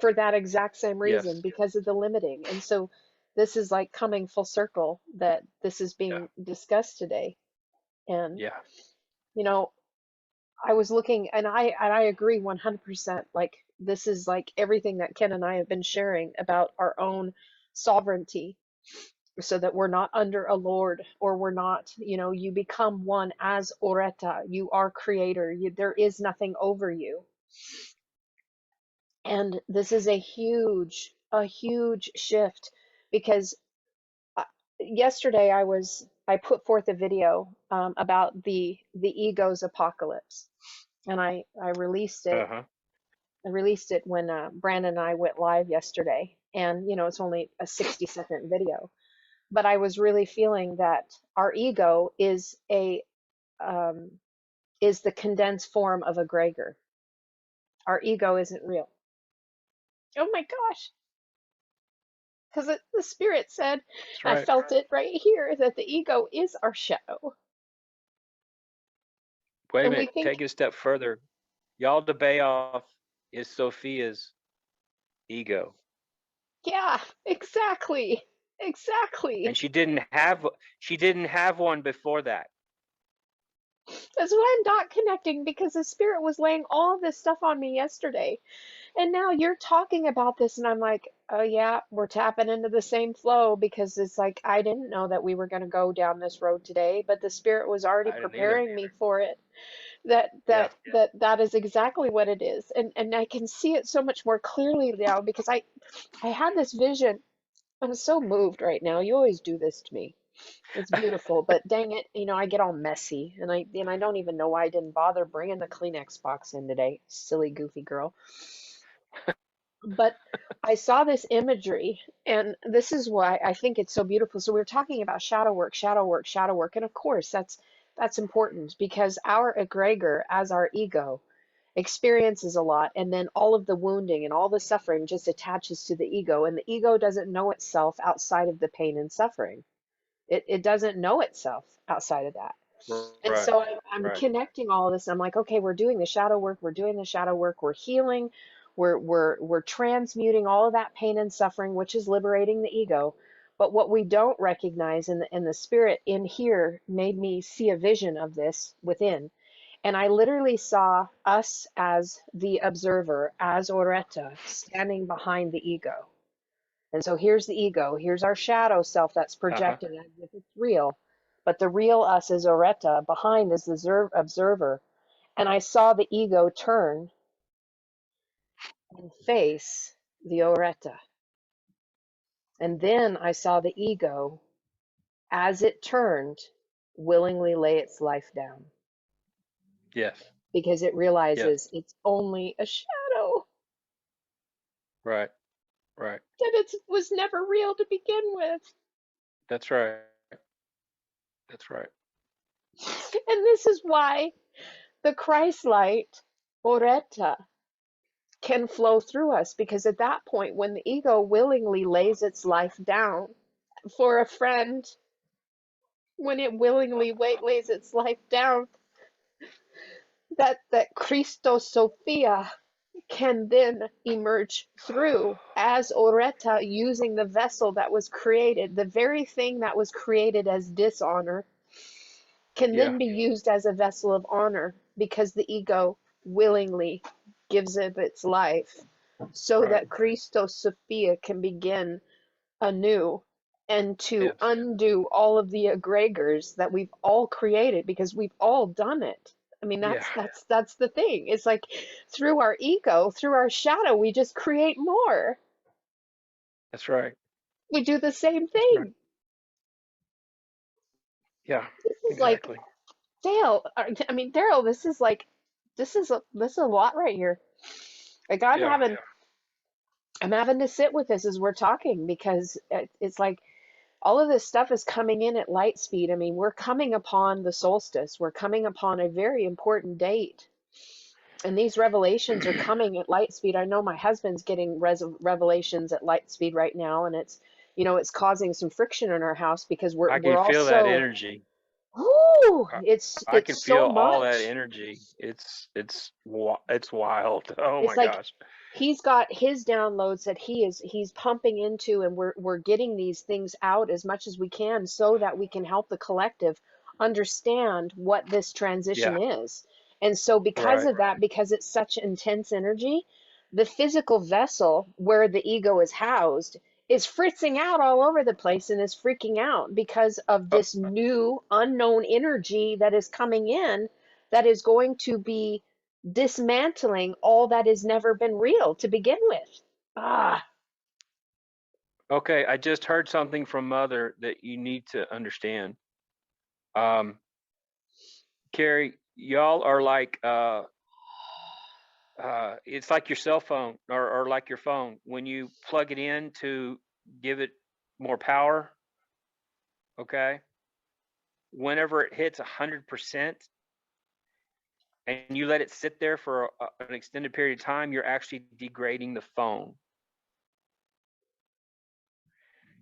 for that exact same reason Yes. because of the limiting. And so this is like coming full circle that this is Yeah. being discussed today. And, Yeah. you know, I was looking and I agree 100%. Like this is like everything that Ken and I have been sharing about our own sovereignty so that we're not under a lord or we're not, you become one as Aureta. You are creator. There is nothing over you. And this is a huge shift because uh, yesterday I put forth a video about the ego's apocalypse, and I released it. Uh-huh. I released it when Brandon and I went live yesterday, and it's only a 60-second video, but I was really feeling that our ego um, is the condensed form of egregore. Our ego isn't real. Oh my gosh. Because the spirit said, That's I right. felt it right here, that the ego is our shadow. Wait a And we minute. think, Take it a step further. Yaldabaoth is Sophia's ego. yeah, exactly. And Exactly. she didn't have one before that. That's why I'm not connecting because the spirit was laying all this stuff on me yesterday. And now you're talking about this, and I'm like, oh, yeah, we're tapping into the same flow because it's like I didn't know that we were going to go down this road today, but the spirit was already I didn't either. preparing me for it. that Yeah. that that is exactly what it is, and I can see it so much more clearly now because I had this vision. I'm so moved right now. You always do this to me. It's beautiful, but dang it, I get all messy, and I don't even know why I didn't bother bringing the Kleenex box in today. Silly goofy girl. But I saw this imagery, and this is why I think it's so beautiful. So we are talking about shadow work, shadow work, shadow work, and of course that's important because our egregor as our ego experiences a lot, and then all of the wounding and all the suffering just attaches to the ego, and the ego doesn't know itself outside of the pain and suffering. It doesn't know itself outside of that. And Right. so I'm Right. connecting all of this. And I'm like, okay, we're doing the shadow work. We're doing the shadow work. We're healing. We're transmuting all of that pain and suffering, which is liberating the ego. But what we don't recognize, and the spirit in here made me see a vision of this within. And I literally saw us as the observer, as Aureta, standing behind the ego. And so here's the ego, here's our shadow self that's Uh-huh. projecting as if it's real. But the real us is Aureta, behind is the observer. And I saw the ego turn and face the Aureta. And then I saw the ego, as it turned, willingly lay its life down Yes. because it Yes. realizes it's only a shadow, Right. Right. that it was never real to begin with. That's right. That's right. And this is why the Christ light, Oreta, can flow through us, because at that point, when the ego willingly lays its life down for a friend, when it willingly lays its life down, that Christos Sophia can then emerge through as Oreta, using the vessel that was created, the very thing that was created as dishonor, can Yeah. then be used as a vessel of honor, because the ego willingly gives it its life, so Right. that Christos Sophia can begin anew and to Yes. undo all of the egregores that we've all created, because we've all done it. I mean, Yeah. that's the thing. It's like through our ego, through our shadow, we just create more. That's right. We do the same That's right. thing. Yeah. This is like, Exactly. Dale, I mean, Daryl, this is a lot right here. Like Yeah. I'm having to sit with this as we're talking, because it's like all of this stuff is coming in at light speed. I mean, we're coming upon the solstice. We're coming upon a very important date. And these revelations are coming at light speed. I know my husband's getting revelations at light speed right now, and it's causing some friction in our house, because I can we're all feel that so, energy. whoo, I, I it's can feel so all that much. energy. It's wild. Oh It's my like gosh. he's got his downloads that he's pumping into, and we're getting these things out as much as we can, so that we can help the collective understand what this transition Yeah. is. And so because Right. of that, because it's such intense energy, the physical vessel where the ego is housed is fritzing out all over the place, and is freaking out because of Oh, this new unknown energy that is coming in, that is going to be dismantling all that has never been real to begin with. Ah, okay. I just heard something from Mother that you need to understand. Um, Carrie, y'all are like it's like your cell phone, or like your phone. When you plug it in to give it more power, okay? Whenever it hits 100% and you let it sit there for an extended period of time, you're actually degrading the phone.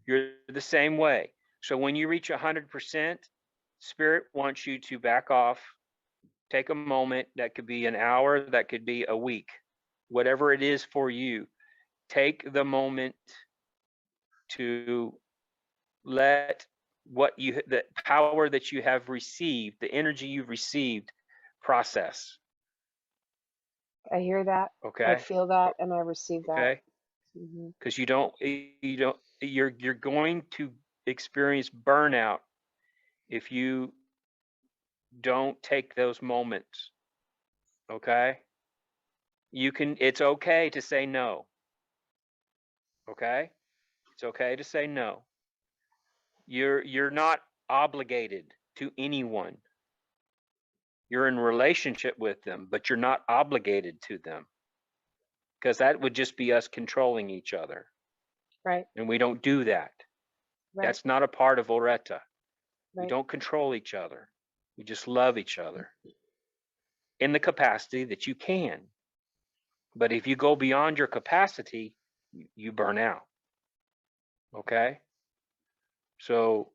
You're the same way. So when you reach 100%, Spirit wants you to back off, take a moment. That could be an hour, that could be a week, whatever it is for you. Take the moment to let the power that you have received, the energy you've received, process. I hear that. I Okay. feel that, and I receive that. Okay. Hmm. Because you're going to experience burnout if you don't take those moments. Okay. It's okay to say no. Okay. It's okay to say no. You're not obligated to anyone. You're in relationship with them, but you're not obligated to them, because that would just be us controlling each other. Right, And we don't do that. right, That's not a part of Aureta. We right. don't control each other. We just love each other in the capacity that you can. But if you go beyond your capacity, you burn out. Okay. So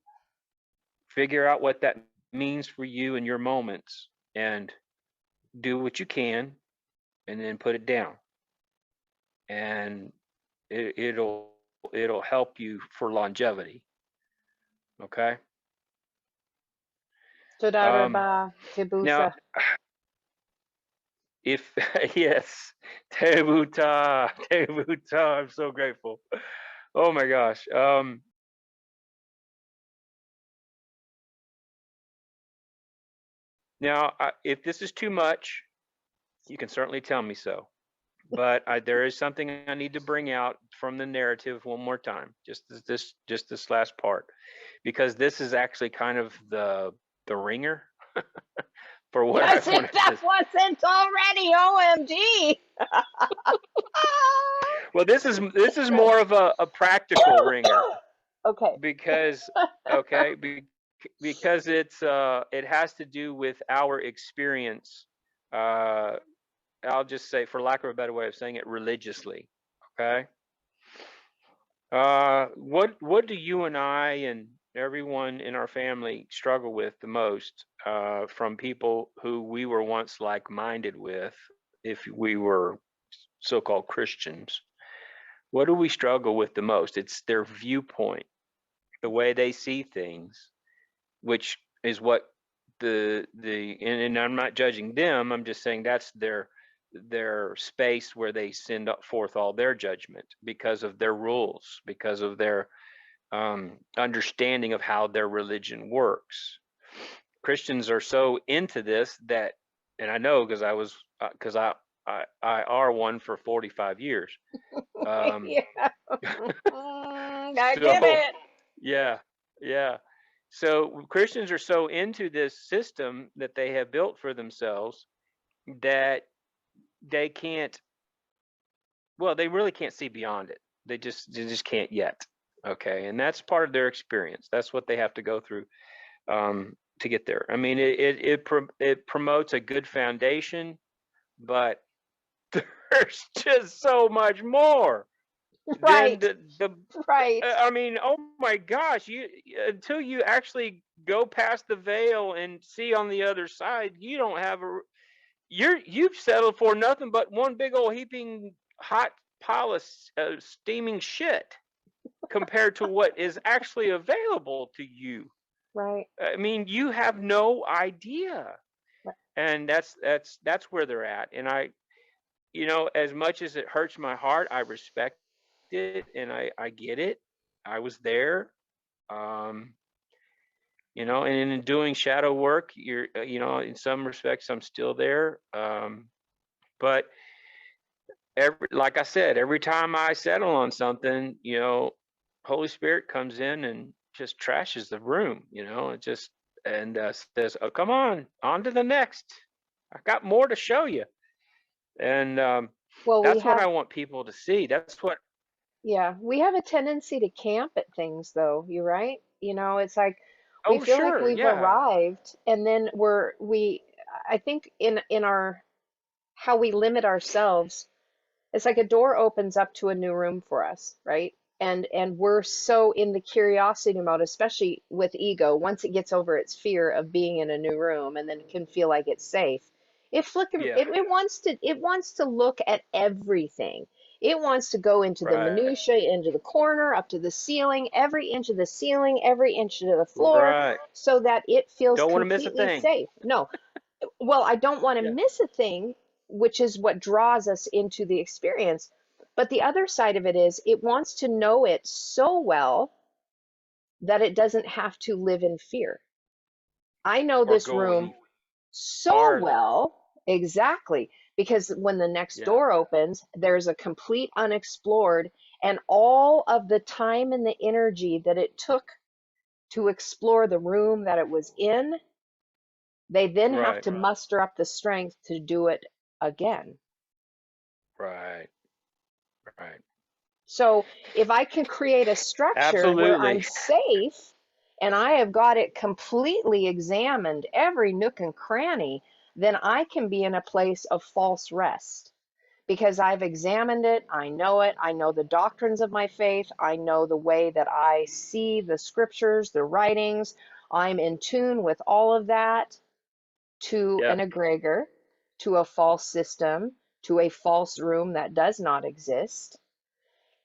figure out what that means for you in your moments, and do what you can, and then put it down. and it'll help you for longevity. Okay. Toda Rabba, Now, Tibusa. if yes, Tebuta, Tebuta, I'm so grateful. Oh my gosh. Now, if this is too much, you can certainly tell me so. But there is something I need to bring out from the narrative one more time, just this last part, because this is actually kind of the ringer for what I Yes, if wanted that to. wasn't already, OMG. Well, this is more of a practical ringer, Okay. because okay, because it has to do with our experience. I'll just say, for lack of a better way of saying it, religiously. Okay. What do you and I and everyone in our family struggle with the most, from people who we were once like-minded with, if we were so-called Christians? What do we struggle with the most? It's their viewpoint, the way they see things, which is what and I'm not judging them. I'm just saying that's their space where they send forth all their judgment because of their rules, because of their understanding of how their religion works. Christians are so into this that, and I know because I are one for 45 years. Yeah. I get So it. yeah, yeah. So Christians are so into this system that they have built for themselves that they can't, well, they really can't see beyond it. They just can't yet. Okay, and that's part of their experience. That's what they have to go through, to get there. I mean, it promotes a good foundation, but there's just so much more than Right. the Right. I mean, oh my gosh, you until you actually go past the veil and see on the other side, you don't have you've settled for nothing but one big old heaping hot pile of steaming shit compared to what is actually available to you. Right. I mean, you have no idea. Right. And that's where they're at. And as much as it hurts my heart, I respect it, and I get it. I was there. Um, and in doing shadow work, in some respects, I'm still there. But like I said, every time I settle on something, Holy Spirit comes in and just trashes the room, it just, and says, "Oh, come on to the next. I got more to show you." And Well, that's what I want people to see. That's what. we have a tendency to camp at things, though. You're right. It's like we Oh, feel like sure, we've yeah, arrived, and then I think in our how we limit ourselves. It's like a door opens up to a new room for us, right? And we're so in the curiosity mode, especially with ego. Once it gets over its fear of being in a new room and then can feel like it's safe, yeah, it wants to look at everything. It wants to go into the right, minutia, into the corner, up to the ceiling, every inch of the ceiling, every inch of the floor, right. so that it feels Don't want to miss a completely thing. safe. No, well, I don't want to Yeah, miss a thing, which is what draws us into the experience. But the other side of it is it wants to know it so well that it doesn't have to live in fear. I know or this go room any so farther. well, exactly, because when the next Yeah, door opens, there's a complete unexplored, and all of the time and the energy that it took to explore the room that it was in, they then have right, to muster up the strength to do it again. right, right. So if I can create a structure where I'm Absolutely. safe and I have got it completely examined, every nook and cranny, then I can be in a place of false rest because I've examined it. I know it. I know the doctrines of my faith. I know the way that I see the scriptures, the writings. I'm in tune with all of that, to Yeah, an egregore, to a false system, to a false room that does not exist.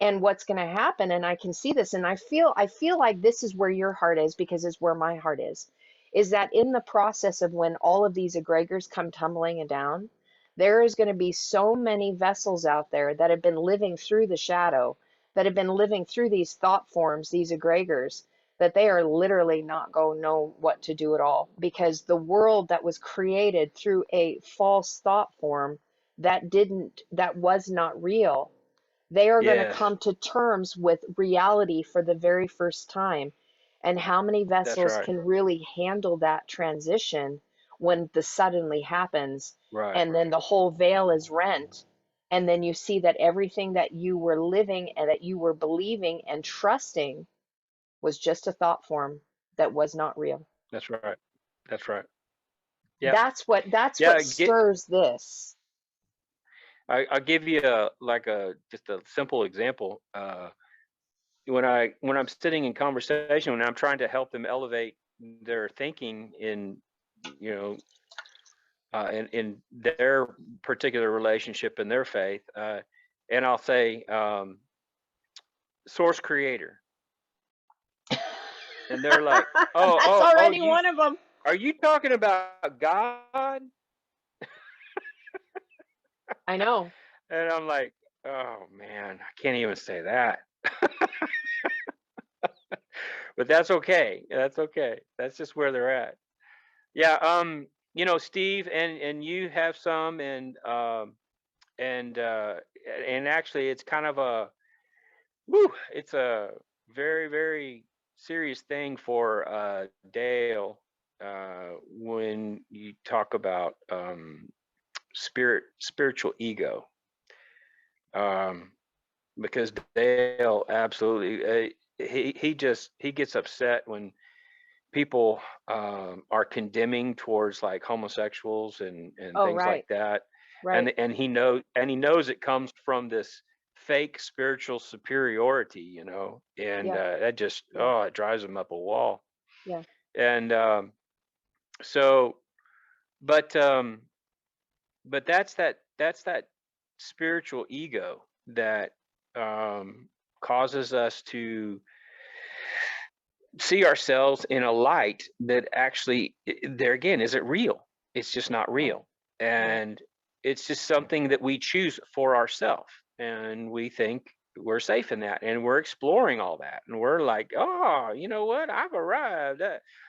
And what's going to happen, and I can see this, and I feel like this is where your heart is, because it's where my heart is that in the process of when all of these egregores come tumbling down, there is going to be so many vessels out there that have been living through the shadow, that have been living through these thought forms, these egregores, that they are literally not going to know what to do at all, because the world that was created through a false thought form that was not real, they are going to Yes, come to terms with reality for the very first time. And how many that's vessels right. can really handle that transition when the suddenly happens, Right. and then the whole veil is rent? And then you see that everything that you were living and that you were believing and trusting was just a thought form that was not real. That's right. That's right. Yep. That's what Yeah. Get. stirs this. I'll give you a just a simple example. When I'm sitting in conversation, when I'm trying to help them elevate their thinking in, you know, in their particular relationship in their faith, and I'll say, source creator, and they're like, oh, That's oh, oh, already one of them. are you talking about God? I know. And I'm like, oh man, I can't even say that. But that's okay. That's okay. That's just where they're at. Yeah. Steve, and you have some, and and actually, it's kind of a, whew, it's a very, very serious thing for Dale, when you talk about spiritual ego, um, because Dale absolutely, he gets upset when people are condemning towards like homosexuals and Oh, things like right, that, right. and he knows it comes from this fake spiritual superiority, and Yeah, that just, yeah, oh, it drives him up a wall. yeah. And so, but that's that spiritual ego that causes us to see ourselves in a light that actually, there again, isn't real. It's just not Right, real. right. And it's just something that we choose for ourselves, and we think we're safe in that, and we're exploring all that, and we're like, oh, you know what, I've arrived.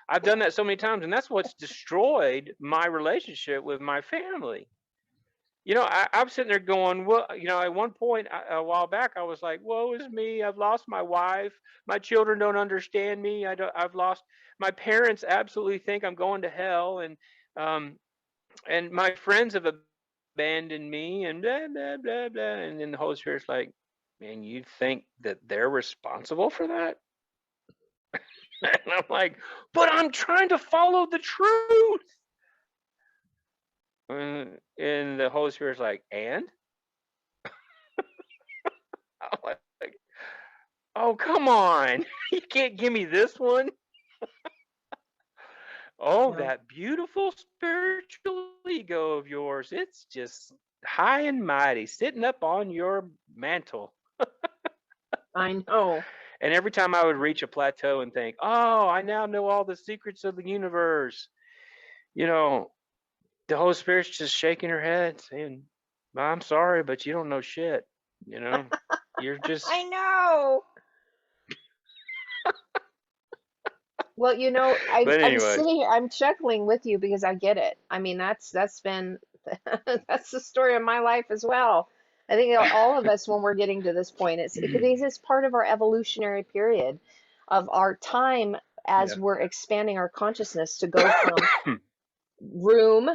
I've done that so many times, and that's what's destroyed my relationship with my family. I'm sitting there going, well, at one point, a while back, I was like, woe is me. I've lost my wife. My children don't understand me. I've lost my parents, absolutely think I'm going to hell. Um, and my friends have abandoned me, and blah, blah, blah, blah. And then the Holy Spirit's like, man, you think that they're responsible for that? And I'm like, but I'm trying to follow the truth. And the Holy Spirit's like, and? I'm like, oh, come on. You can't give me this one. Oh, No, that beautiful spiritual ego of yours. It's just high and mighty, sitting up on your mantle. I know. And every time I would reach a plateau and think, oh, I now know all the secrets of the universe, you know, the Holy Spirit's just shaking her head saying, I'm sorry, but you don't know shit. You know, you're just, I know. Well, but I'm anyway, sitting here, I'm chuckling with you because I get it. I mean, that's been that's the story of my life as well. I think all of us, when we're getting to this point, because it's part of our evolutionary period of our time as yeah. we're expanding our consciousness to go from room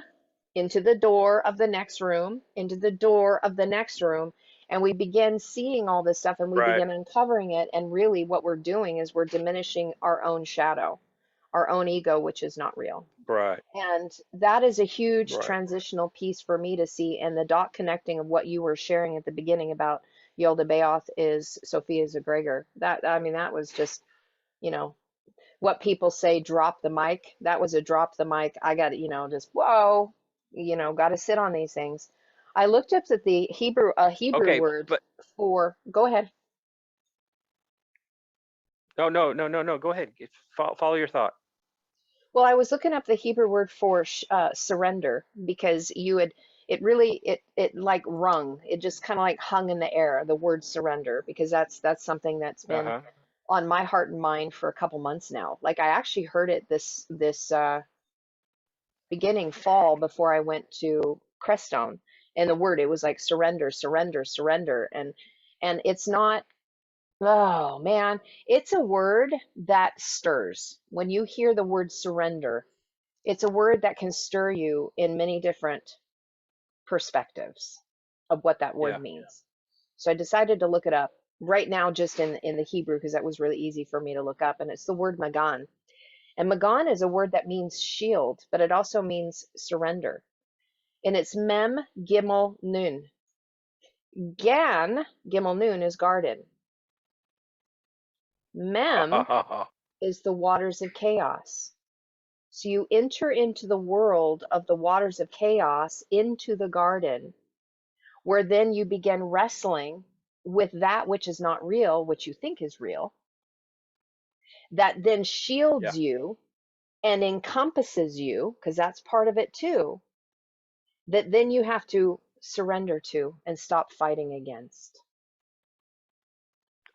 into the door of the next room, into the door of the next room. And we begin seeing all this stuff and we Right, begin uncovering it. And really, what we're doing is we're diminishing our own shadow, our own ego, which is not real. right, And that is a huge right. transitional piece for me to see. And the dot connecting of what you were sharing at the beginning about Yaldabaoth is Sophia's egregore. I mean, that was just, you know, what people say, drop the mic. That was a drop the mic. I got, just whoa, got to sit on these things. I looked up that the Hebrew Okay, word but for, go ahead. no. Go ahead. Follow your thought. Well, I was looking up the Hebrew word for surrender because it like rung. It just kind of like hung in the air, the word surrender, because that's something that's been Uh-huh. on my heart and mind for a couple months now. Like I actually heard it this beginning fall before I went to Crestone, and the word, it was like surrender, surrender, surrender, and it's not. Oh man, it's a word that stirs. When you hear the word surrender, it's a word that can stir you in many different perspectives of what that word Yeah. means. So I decided to look it up right now just in the Hebrew because that was really easy for me to look up, and it's the word Magan. And Magan is a word that means shield, but it also means surrender. And it's Mem Gimel Nun. Gan, Gimel Nun, is garden. Mem is the waters of chaos. So you enter into the world of the waters of chaos, into the garden, where then you begin wrestling with that which is not real, which you think is real, that then shields Yeah. you and encompasses you, because that's part of it too, that then you have to surrender to and stop fighting against.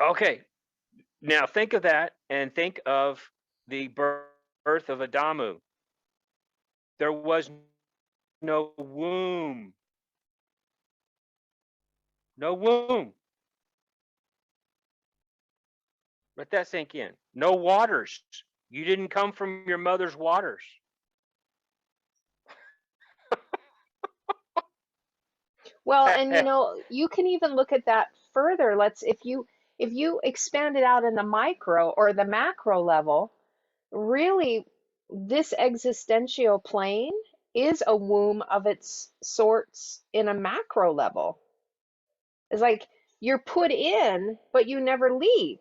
Okay. Now think of that and think of the birth of Adamu. There was no womb. No womb. Let that sink in. No waters. You didn't come from your mother's waters. Well, and you can even look at that further. If you expand it out in the micro or the macro level, really this existential plane is a womb of its sorts in a macro level. It's like you're put in, but you never leave.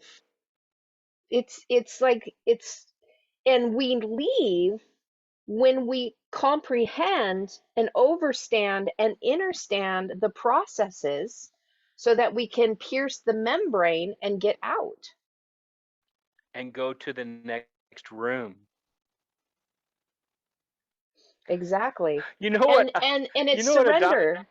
It's like it's and we leave when we comprehend and overstand and understand the processes so that we can pierce the membrane and get out. And go to the next room. Exactly. You know what? And You it's know what surrender.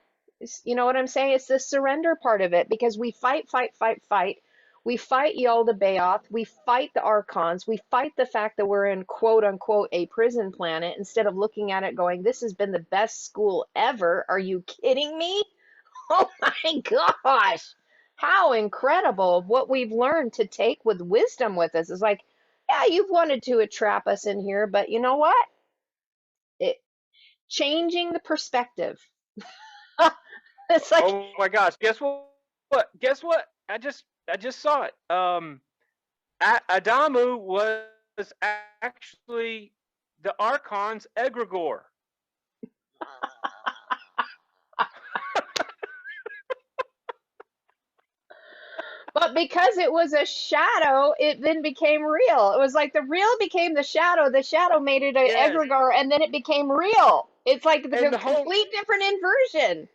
You know what I'm saying? It's the surrender part of it because we fight, fight, fight, fight. We fight Yaldabaoth. We fight the archons. We fight the fact that we're in quote unquote a prison planet instead of looking at it going, this has been the best school ever. Are you kidding me? Oh my gosh. How incredible what we've learned to take with wisdom with us. It's like, yeah, you've wanted to trap us in here, but you know what? It, changing the perspective. It's like, Oh my gosh! Guess what? Guess what? I just saw it. Adamu was actually the Archon's egregore. but because it was a shadow, it then became real. It was like the real became the shadow made it an Yes, egregore, and then it became real. It's like and the the whole. complete different inversion.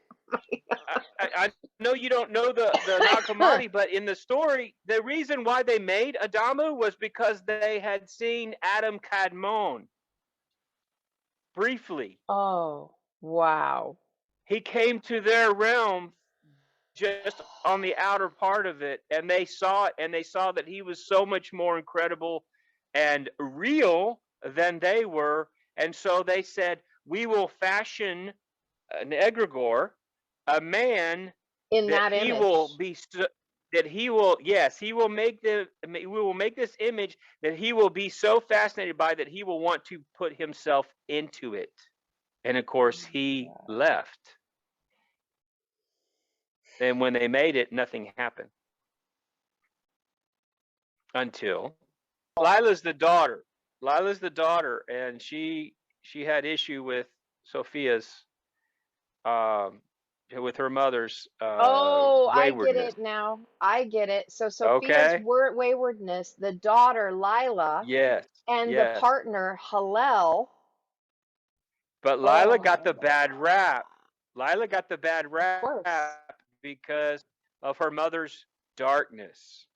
I know you don't know the Nag Hammadi, but in the story, the reason why they made Adamu was because they had seen Adam Kadmon briefly. Oh, wow. He came to their realm just on the outer part of it, and they saw it, and they saw that he was so much more incredible and real than they were, and so they said, we will fashion an egregore, a man In that that he will image. be that he will, yes, he will make we will make this image that he will be so fascinated by that he will want to put himself into it. And of course he left, and when they made it, nothing happened until Lila's the daughter. Lila's the daughter, and she had issue with Sophia's with her mother's Oh, I get waywardness. it now. I get it. So Sophia's Okay. waywardness, the daughter Lila, Yes. and the Yes. partner Hillel. But Lila Oh got my the bad God. rap. Lila got the bad Of rap course. because of her mother's darkness,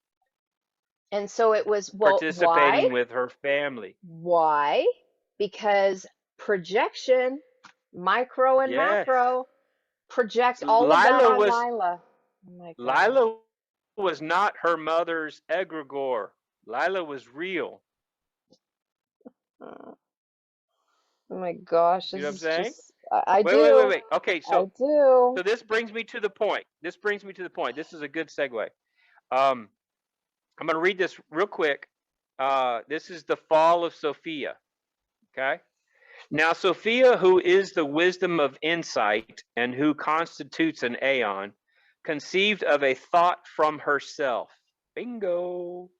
And so it was, well, why? participating with her family. Why? Because projection, micro and Yes. macro, project So all of that on Lila. Oh my gosh. Lila was not her mother's egregore. Lila was real. Oh my gosh, You know this what I'm is saying? just, I Wait, do. wait. Okay, I so do. this brings me to the point. This is a good segue. Um, I'm going to read this real quick. This is the Fall of Sophia. Okay. Now, Sophia, who is the wisdom of insight and who constitutes an aeon, conceived of a thought from herself. Bingo.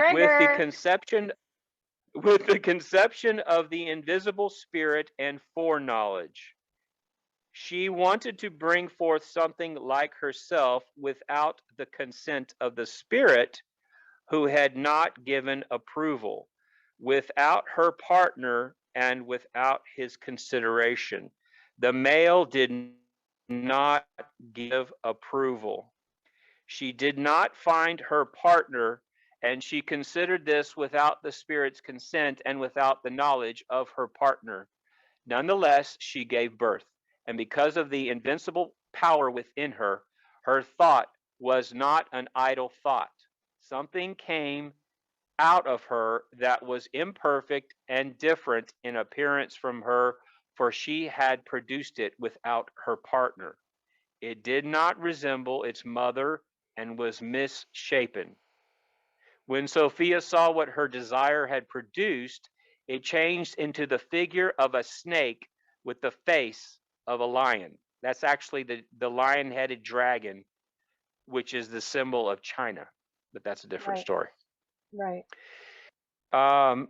With the Egregore. conception with the conception of the invisible spirit and foreknowledge. She wanted to bring forth something like herself without the consent of the spirit, who had not given approval, without her partner and without his consideration. The male did not give approval. She did not find her partner, and she considered this without the spirit's consent and without the knowledge of her partner. Nonetheless, she gave birth, and because of the invincible power within her, her thought was not an idle thought. Something came out of her that was imperfect and different in appearance from her, for she had produced it without her partner. It did not resemble its mother and was misshapen. When Sophia saw what her desire had produced, it changed into the figure of a snake with the face of a lion. That's actually the lion headed dragon, which is the symbol of China, but that's a different Right, story. right.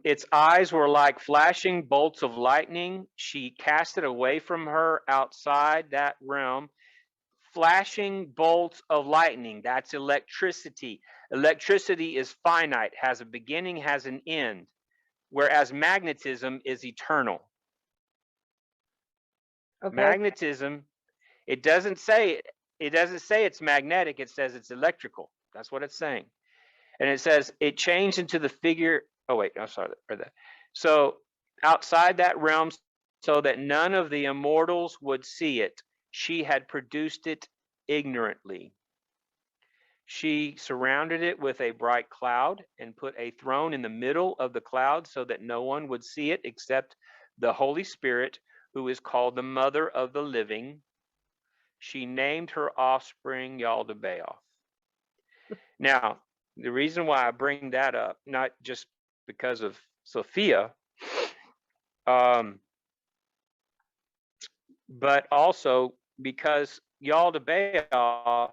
Its eyes were like flashing bolts of lightning. She cast it away from her outside that realm. Flashing bolts of lightning, that's electricity. Electricity is finite, has a beginning, has an end, whereas magnetism is eternal. Okay. Magnetism, it doesn't say it's magnetic, it says it's electrical. That's what it's saying. And it says it changed into the figure. Oh wait, I'm sorry. So outside that realm, so that none of the immortals would see it, she had produced it ignorantly. She surrounded it with a bright cloud and put a throne in the middle of the cloud so that no one would see it except the Holy Spirit, who is called the Mother of the Living. She named her offspring Yaldabaoth. Now, the reason why I bring that up, not just because of Sophia, um, but also because Yaldabaoth,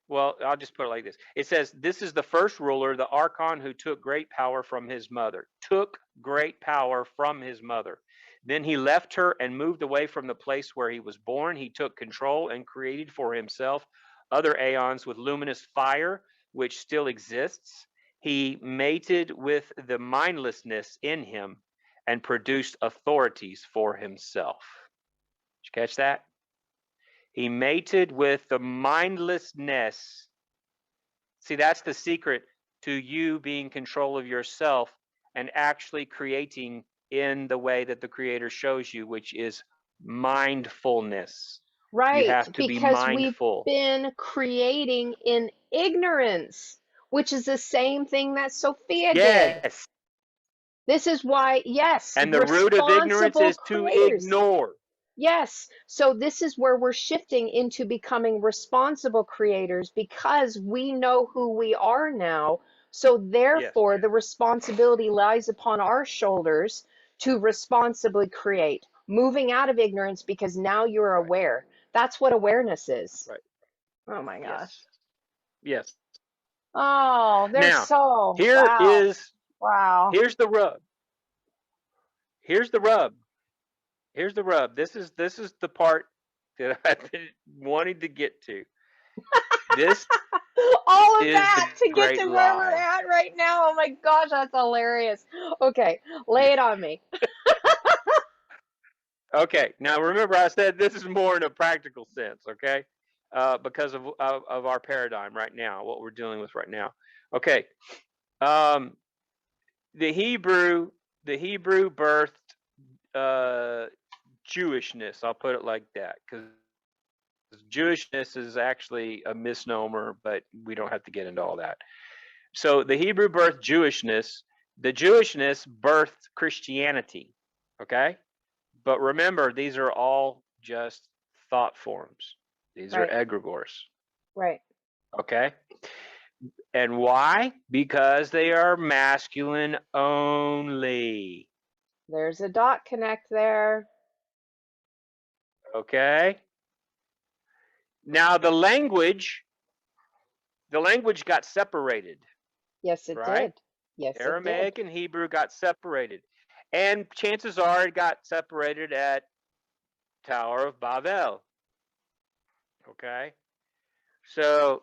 well, I'll just put it like this. It says, this is the first ruler, the archon who took great power from his mother. Took great power from his mother. Then he left her and moved away from the place where he was born. He took control and created for himself other aeons with luminous fire, which still exists. He mated with the mindlessness in him and produced authorities for himself. Did you catch that? He mated with the mindlessness. See, that's the secret to you being control of yourself and actually creating in the way that the Creator shows you, which is mindfulness. You Right, have to be because we've mindful. been creating in ignorance, which is the same thing that Sophia did. Yes. This is why, yes, And the root of ignorance responsible is to creators. ignore. Yes. So this is where we're shifting into becoming responsible creators because we know who we are now. So Yes. therefore, the responsibility lies upon our shoulders to responsibly create, moving out of ignorance because now you're Right. aware. That's what awareness is. Right. Oh my gosh. Yes. Yes. Oh, they're Now, so, here wow, is wow. here's the rub. Here's the rub. Here's the rub. This is the part that I've been wanting to get to. This All of is the that to get great to where we're lie. at right now. Oh my gosh, that's hilarious. Okay, lay it on me. Okay, now remember I said this is more in a practical sense, okay? Because of our paradigm right now, what we're dealing with right now. Okay, um, the Hebrew birthed Jewishness. I'll put it like that, because Jewishness is actually a misnomer, but we don't have to get into all that. So the Hebrew birthed Jewishness. The Jewishness birthed Christianity. Okay, but remember, these are all just thought forms. These are Right. egregores. Right. Okay, and why? Because they are masculine only. There's a dot connect there. Okay. Now the language got separated, Yes, it right? did. Yes, it did. Aramaic and Hebrew got separated. And chances are it got separated at Tower of Babel. Okay? So,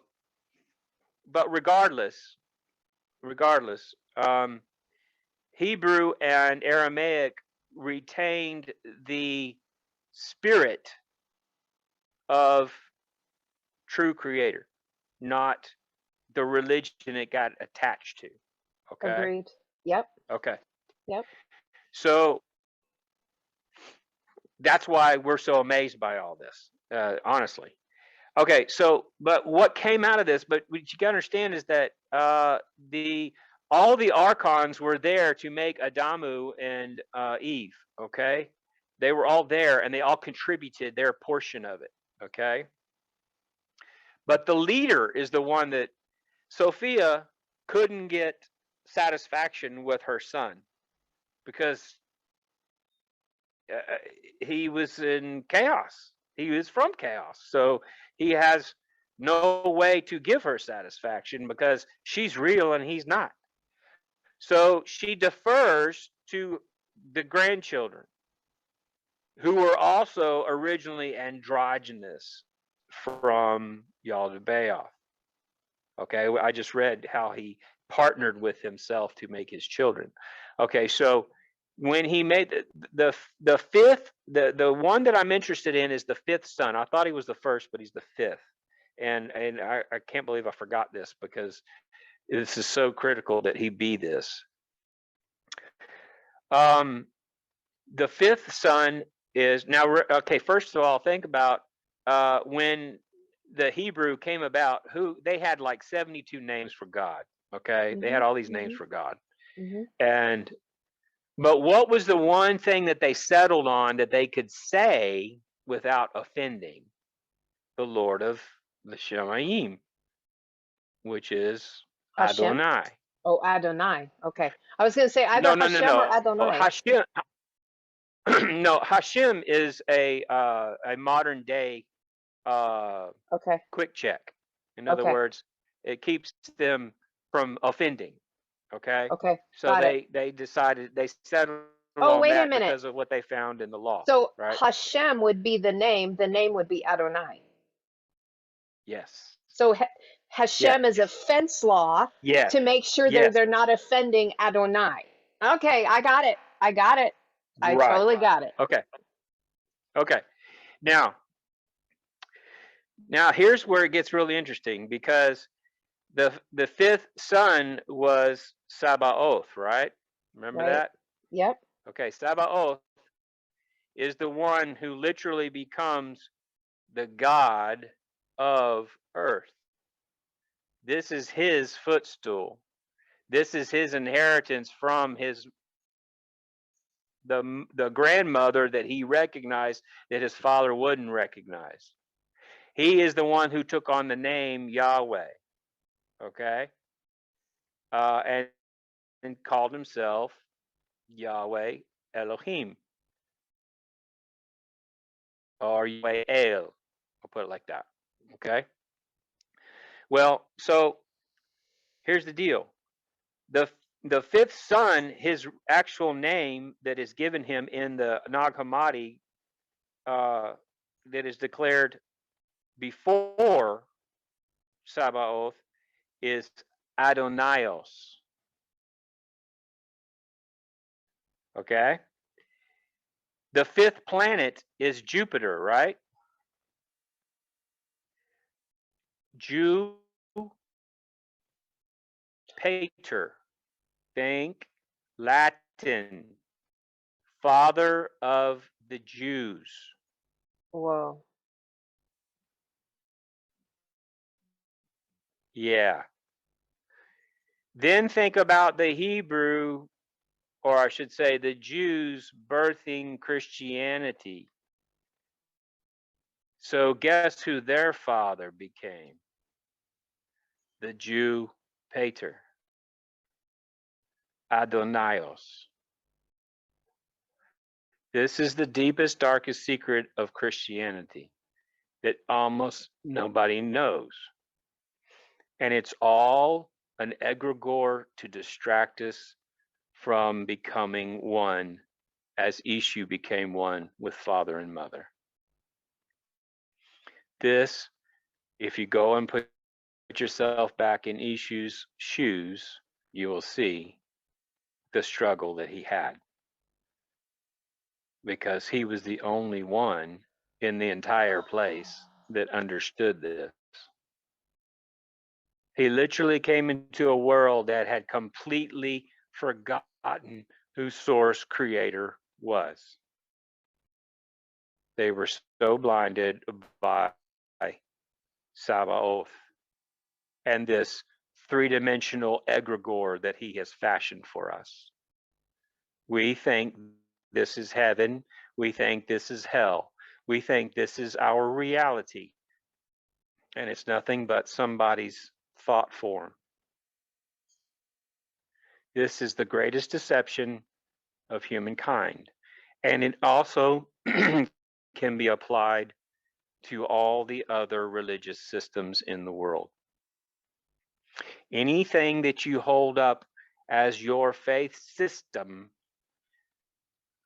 but regardless, Hebrew and Aramaic retained the spirit of true creator, not the religion it got attached to. Okay? Agreed. Yep. Okay. Yep. So that's why we're so amazed by all this, honestly. Okay, so but what came out of this? But what you got to understand is that all the archons were there to make Adamu and Eve. Okay, they were all there, and they all contributed their portion of it. Okay, but the leader is the one that Sophia couldn't get satisfaction with her son, because he was in chaos. He was from chaos. So he has no way to give her satisfaction because she's real and he's not. So she defers to the grandchildren, who were also originally androgynous from Yaldabaoth. Okay, I just read how he partnered with himself to make his children. Okay, so when he made the fifth, the one that I'm interested in is the fifth son. I thought he was the first, but he's the fifth. And I can't believe I forgot this, because this is so critical that he be this. The fifth son is now, okay, first of all, think about when the Hebrew came about, who they had like 72 names for God. Okay, they had all these names for God. And but what was the one thing that they settled on that they could say without offending? The Lord of the Shemayim, which is Hashem. Adonai. Oh, Adonai. Okay. I was going to say No, either no, no, Hashem or no. Adonai. Hashem. No, Hashem is a modern day Okay. quick check. In other Okay. words, it keeps them from offending. Okay. Okay. So Got it. they decided, they settled Oh, on wait a that minute. because of what they found in the law. So Right. Hashem would be the name. The name would be Adonai. Yes. So Yes. Hashem is a fence law Yes. to make sure Yes. they're not offending Adonai. Okay, I got it. I got it. I Right. totally got it. Okay. Okay. Now here's where it gets really interesting, because the fifth son was Sabaoth, right? Remember Right? that? Yep. Okay, Sabaoth is the one who literally becomes the god of earth. This is his footstool. This is his inheritance from the grandmother that he recognized that his father wouldn't recognize. He is the one who took on the name Yahweh. Okay, and called himself Yahweh Elohim, or Yahweh El. I'll put it like that. Okay. Well, so here's the deal. The fifth son, his actual name that is given him in the Nag Hammadi, that is declared before Sabaoth, is Adonios. Okay. The fifth planet is Jupiter, right? Jew pater. Think Latin. Father of the Jews. Whoa. Yeah. Then think about the Hebrew, or I should say the Jews birthing Christianity. So guess who their father became? The Jew pater. Adonios. This is the deepest, darkest secret of Christianity that almost nobody knows. And it's all an egregore to distract us from becoming one as Ishu became one with father and mother. This, if you go and put yourself back in Ishu's shoes, you will see the struggle that he had, because he was the only one in the entire place that understood this. He literally came into a world that had completely forgotten who source creator was. They were so blinded by Sabaoth and this three-dimensional egregore that he has fashioned for us. We think this is heaven. We think this is hell. We think this is our reality. And it's nothing but somebody's thought form. This is the greatest deception of humankind. And it also can be applied to all the other religious systems in the world. Anything that you hold up as your faith system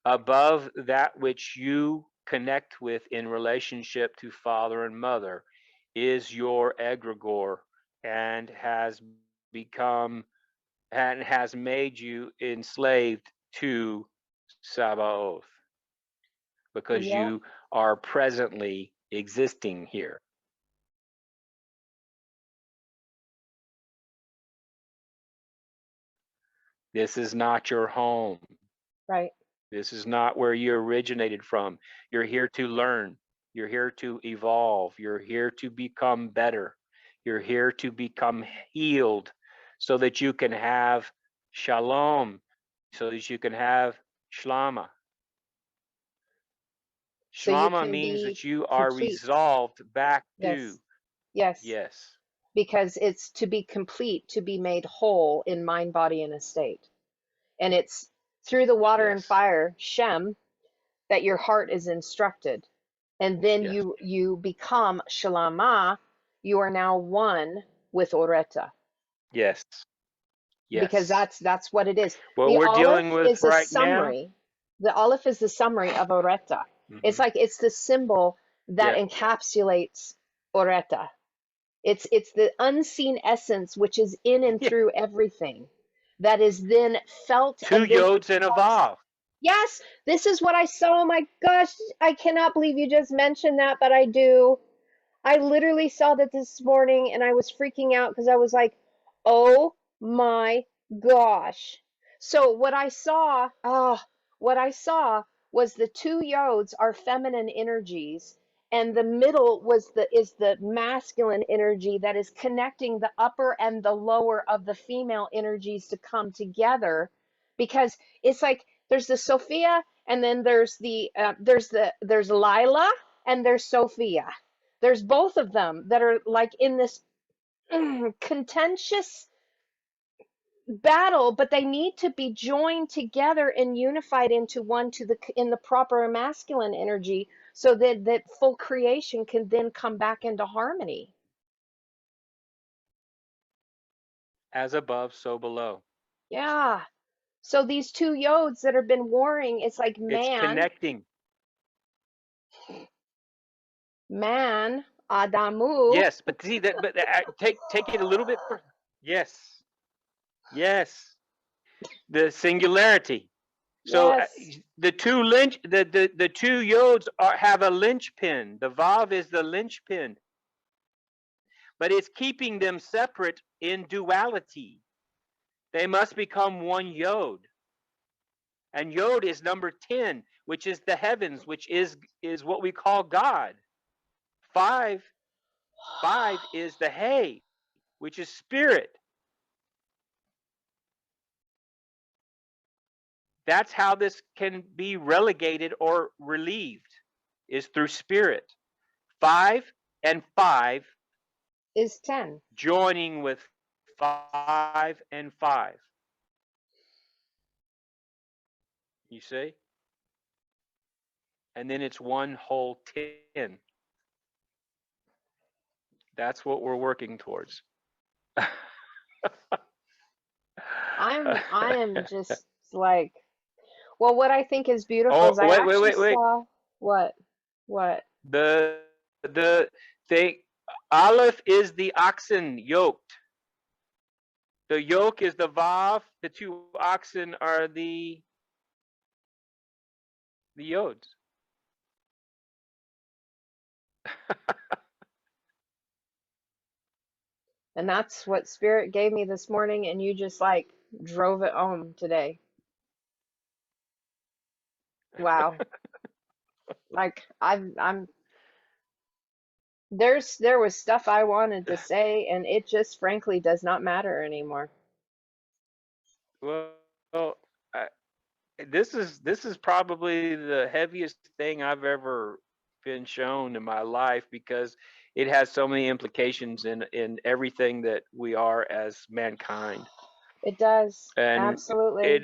above that which you connect with in relationship to father and mother is your egregore, and has become and has made you enslaved to Sabaoth, because Yeah. you are presently existing here. This is not your home. Right. This is not where you originated from. You're here to learn. You're here to evolve. You're here to become better. You're here to become healed so that you can have shalom, so that you can have shlama. So you Shlama can means be that you are complete. resolved back to, Yes. Yes. yes, Because it's to be complete, to be made whole in mind, body, and estate. And it's through the water and yes, fire, Shem, that your heart is instructed. And then yes, you become Shalama, you are now one with Aureta. yes, Because yes. that's what it is. What The we're Aleph dealing with is a right now, summary. The Aleph is the summary of Aureta. It's mm-hmm, like it's the symbol that yeah, encapsulates Aureta. It's the unseen essence which is in and yeah. through everything that is then felt Two and then yods and a vav. yes, this is what I saw. Oh my gosh, I cannot believe you just mentioned that, but I do. I literally saw that this morning and I was freaking out because I was like, oh my gosh. So what I saw was the two yods are feminine energies, and the middle is the masculine energy that is connecting the upper and the lower of the female energies to come together, because it's like there's the Sophia, and then there's Lila, and there's Sophia. There's both of them that are like in this contentious battle, but they need to be joined together and unified into one in the proper masculine energy, so that full creation can then come back into harmony. As above, so below. Yeah. So these two yods that have been warring, it's like It's connecting. man, Adamu. Yes, but see that. But take it a little bit further. Yes, yes. The singularity. So Yes. the two yods have a linchpin. The vav is the linchpin, but it's keeping them separate in duality. They must become one yod. And yod is number 10, which is the heavens, which is what we call God. Five is the hay, which is spirit. That's how this can be relegated or relieved, is through spirit. 5 and 5 Is 10. joining with 5 and 5. You see? And then it's one whole 10. That's what we're working towards. I am just like, well, what I think is beautiful Oh, is I actually saw what? What? The thing, Aleph is the oxen yoked. The yoke is the vav. The two oxen are the yods. And that's what Spirit gave me this morning, and you just like drove it home today. Wow. Like I'm there was stuff I wanted to say, and it just frankly does not matter anymore. Well, I, this is probably the heaviest thing I've ever been shown in my life, because it has so many implications in everything that we are as mankind, It does. and Absolutely.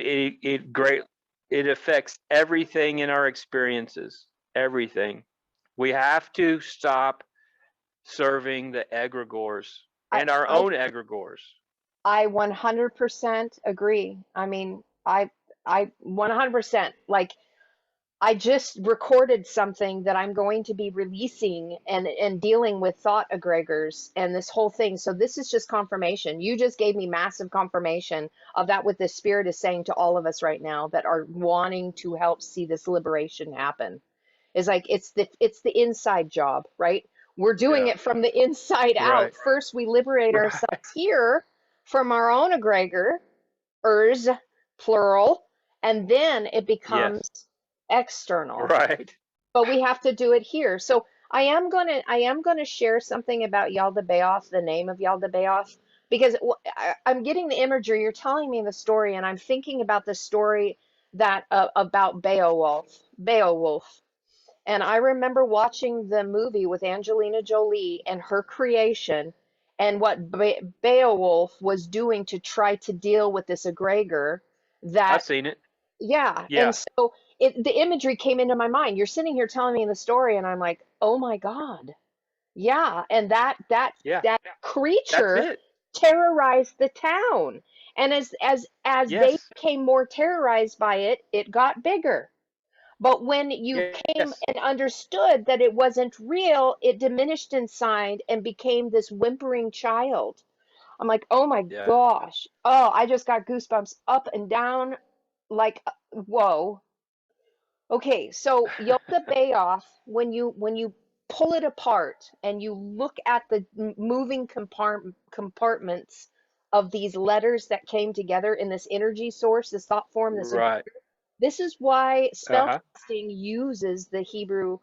it affects everything in our experiences. Everything. We have to stop serving the egregores I and our I own egregores. I 100% agree. I mean, I 100% like I just recorded something that I'm going to be releasing and dealing with thought egregores and this whole thing. So this is just confirmation. You just gave me massive confirmation of that what the spirit is saying to all of us right now that are wanting to help see this liberation happen. Is like it's the inside job, right? We're doing Yeah. it from the inside out. Right. First we liberate Right. ourselves here from our own egregors, plural, and then it Yes. becomes external, Right. but we have to do it here. So I am gonna share something about Yaldabaoth, the name of Yaldabaoth, because I'm getting the imagery. You're telling me the story, and I'm thinking about the story that about Beowulf. And I remember watching the movie with Angelina Jolie and her creation, and what Beowulf was doing to try to deal with this egregor I've that seen it. yeah, and Yeah. so the imagery came into my mind. You're sitting here telling me the story, and I'm like, oh my God, yeah. And that that Yeah. that That's creature it. terrorized the town, and as they Yes. became more terrorized by it, it got bigger. But when you came Yes. and understood that it wasn't real, it diminished inside and became this whimpering child. I'm like, oh my Yeah. gosh. Oh, I just got goosebumps up and down. Like, whoa. Okay, so Yaldabaoth, when you pull it apart and you look at the moving compartments of these letters that came together in this energy source, this thought form, Right. this is why Uh-huh. spellcasting uses the Hebrew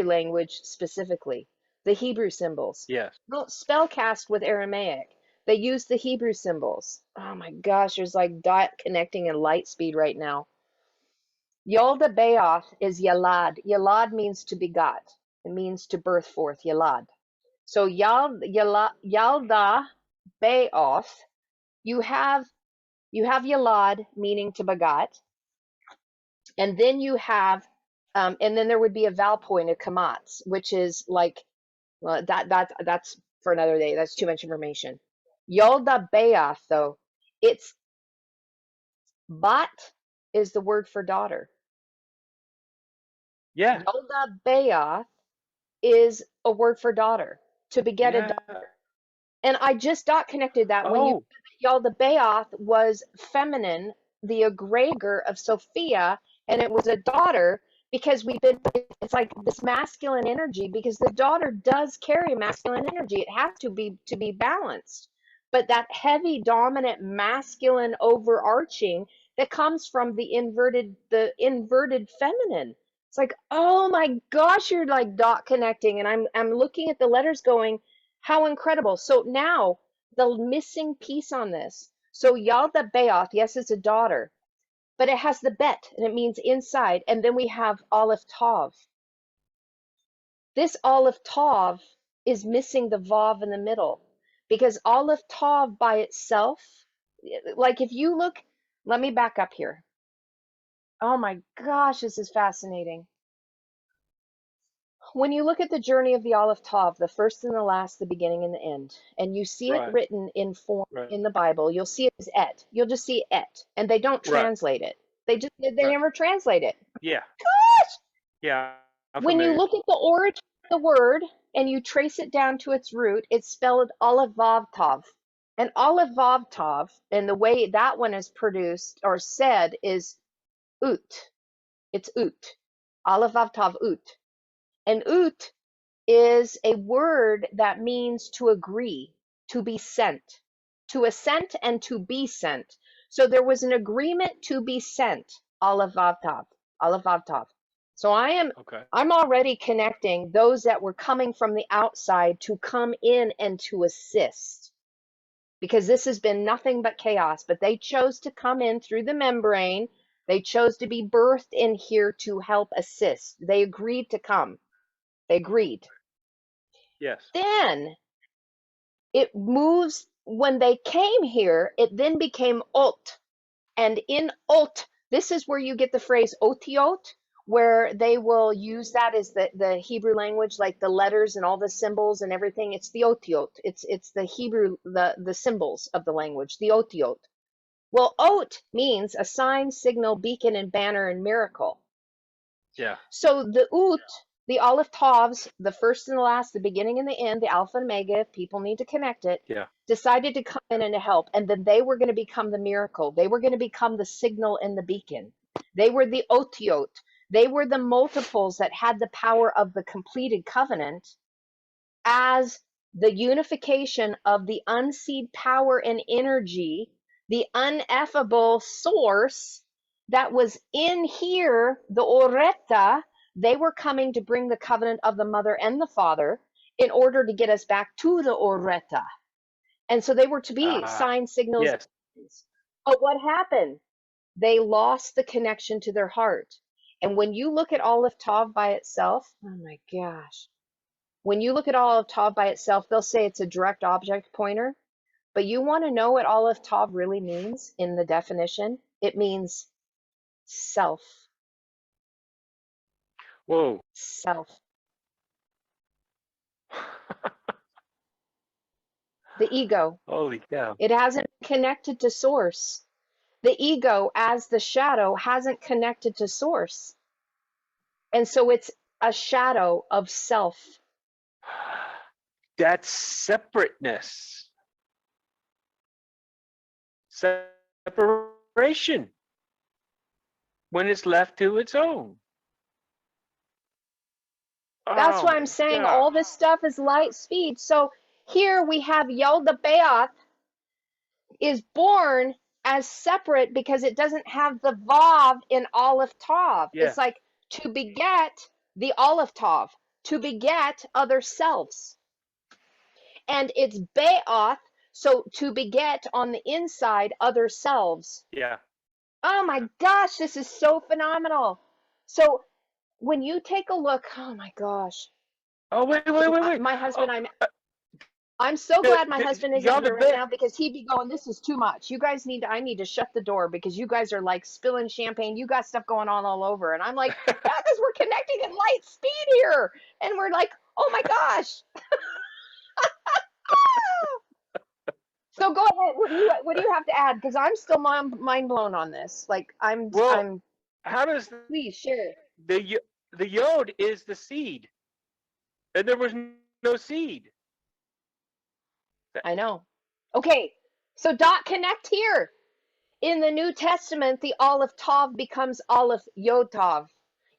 language specifically, the Hebrew symbols. Yes. Don't spellcast with Aramaic. They use the Hebrew symbols. Oh my gosh, there's like dot connecting in light speed right now. Yaldabaoth is Yalad. Yalad means to begot. It means to birth forth, Yalad. So Yalda Baoth, you have Yalad meaning to begot, and then you have and then there would be a vowel point of kamatz, which is like, well, that's for another day. That's too much information. Yaldabaoth, though, it's bat is the word for daughter. Yeah. Yaldabaoth is a word for daughter, to beget a daughter. Yeah. And I just dot connected that when you Oh, Yaldabaoth was feminine the egregore of Sophia, and it was a daughter, because it's like this masculine energy, because the daughter does carry masculine energy. It has to be balanced. But that heavy, dominant, masculine overarching that comes from the inverted feminine. It's like, oh my gosh, you're like dot connecting. And I'm looking at the letters going, how incredible. So now the missing piece on this. So Yaldabaoth, yes, it's a daughter, but it has the bet, and it means inside. And then we have Aleph Tav. This Aleph Tav is missing the Vav in the middle, because Aleph Tav by itself, like if you look, let me back up here. Oh my gosh, this is fascinating. When you look at the journey of the Aleph Tav, the first and the last, the beginning and the end, and you see it Right. written in form Right. in the Bible, you'll see it as et. You'll just see et, and they don't Right. translate it. They Right. never translate it. Yeah. Gosh! Yeah. I'm When you familiar. look at the origin of the word and you trace it down to its root, it's spelled Aleph Vav Tav. And Aleph Vav Tav, and the way that one is produced or said is ut. It's ut. Aleph Vav Tav ut. And ut is a word that means to agree, to be sent, to assent and to be sent. So there was an agreement to be sent, Aleph Vav Tav, Aleph Vav Tav. So Okay. I'm already connecting those that were coming from the outside to come in and to assist, because this has been nothing but chaos, but they chose to come in through the membrane. They chose to be birthed in here to help assist. They agreed to come. They agreed. Yes. Then it moves, when they came here, it then became Ot. And in Ot, this is where you get the phrase otiot, where they will use that as the Hebrew language, like the letters and all the symbols and everything. It's the otiot. It's the Hebrew, the symbols of the language, the otiot. Well, Ot means a sign, signal, beacon, and banner and miracle. Yeah. So the Ut, the Aleph Tavs, the first and the last, the beginning and the end, the Alpha and Omega, if people need to connect it, Yeah. decided to come in and to help. And then they were going to become the miracle. They were going to become the signal and the beacon. They were the Otiot. They were the multiples that had the power of the completed covenant as the unification of the unseed power and energy, the ineffable source that was in here, the Aureta. They were coming to bring the covenant of the mother and the father in order to get us back to the Aureta. And so they were to be signs, signals. Yes. But what happened? They lost the connection to their heart. And when you look at Aleph Tav by itself, oh my gosh, when you look at Aleph Tav by itself, they'll say it's a direct object pointer. But you want to know what Aleph Tav really means in the definition? It means self. Whoa. Self. The ego. Holy cow. It hasn't connected to source. The ego, as the shadow, hasn't connected to source. And so it's a shadow of self. That's separateness. Separation. When it's left to its own. That's Oh why my I'm saying God. all this stuff is light speed. So here we have Yaldabaoth is born as separate because it doesn't have the Vav in Aleph Tav. Yeah. It's like to beget the Aleph Tav, to beget other selves. And it's Baoth, so to beget on the inside other selves. Yeah. Oh my gosh, this is so phenomenal. So when you take a look, oh my gosh. Oh, wait. My husband, Oh, I'm so glad my husband isn't y'all the here right best. now, because he'd be going, this is too much. I need to shut the door because you guys are like spilling champagne. You got stuff going on all over. And I'm like, yeah, because we're connecting at light speed here. And we're like, oh my gosh. So go ahead. What do you have to add? Because I'm still mind blown on this. Like Well, I'm how does please share. the yod is the seed, and there was no seed. I know. Okay. So dot connect here. In the New Testament, the Aleph Tav becomes Aleph Yod Tav.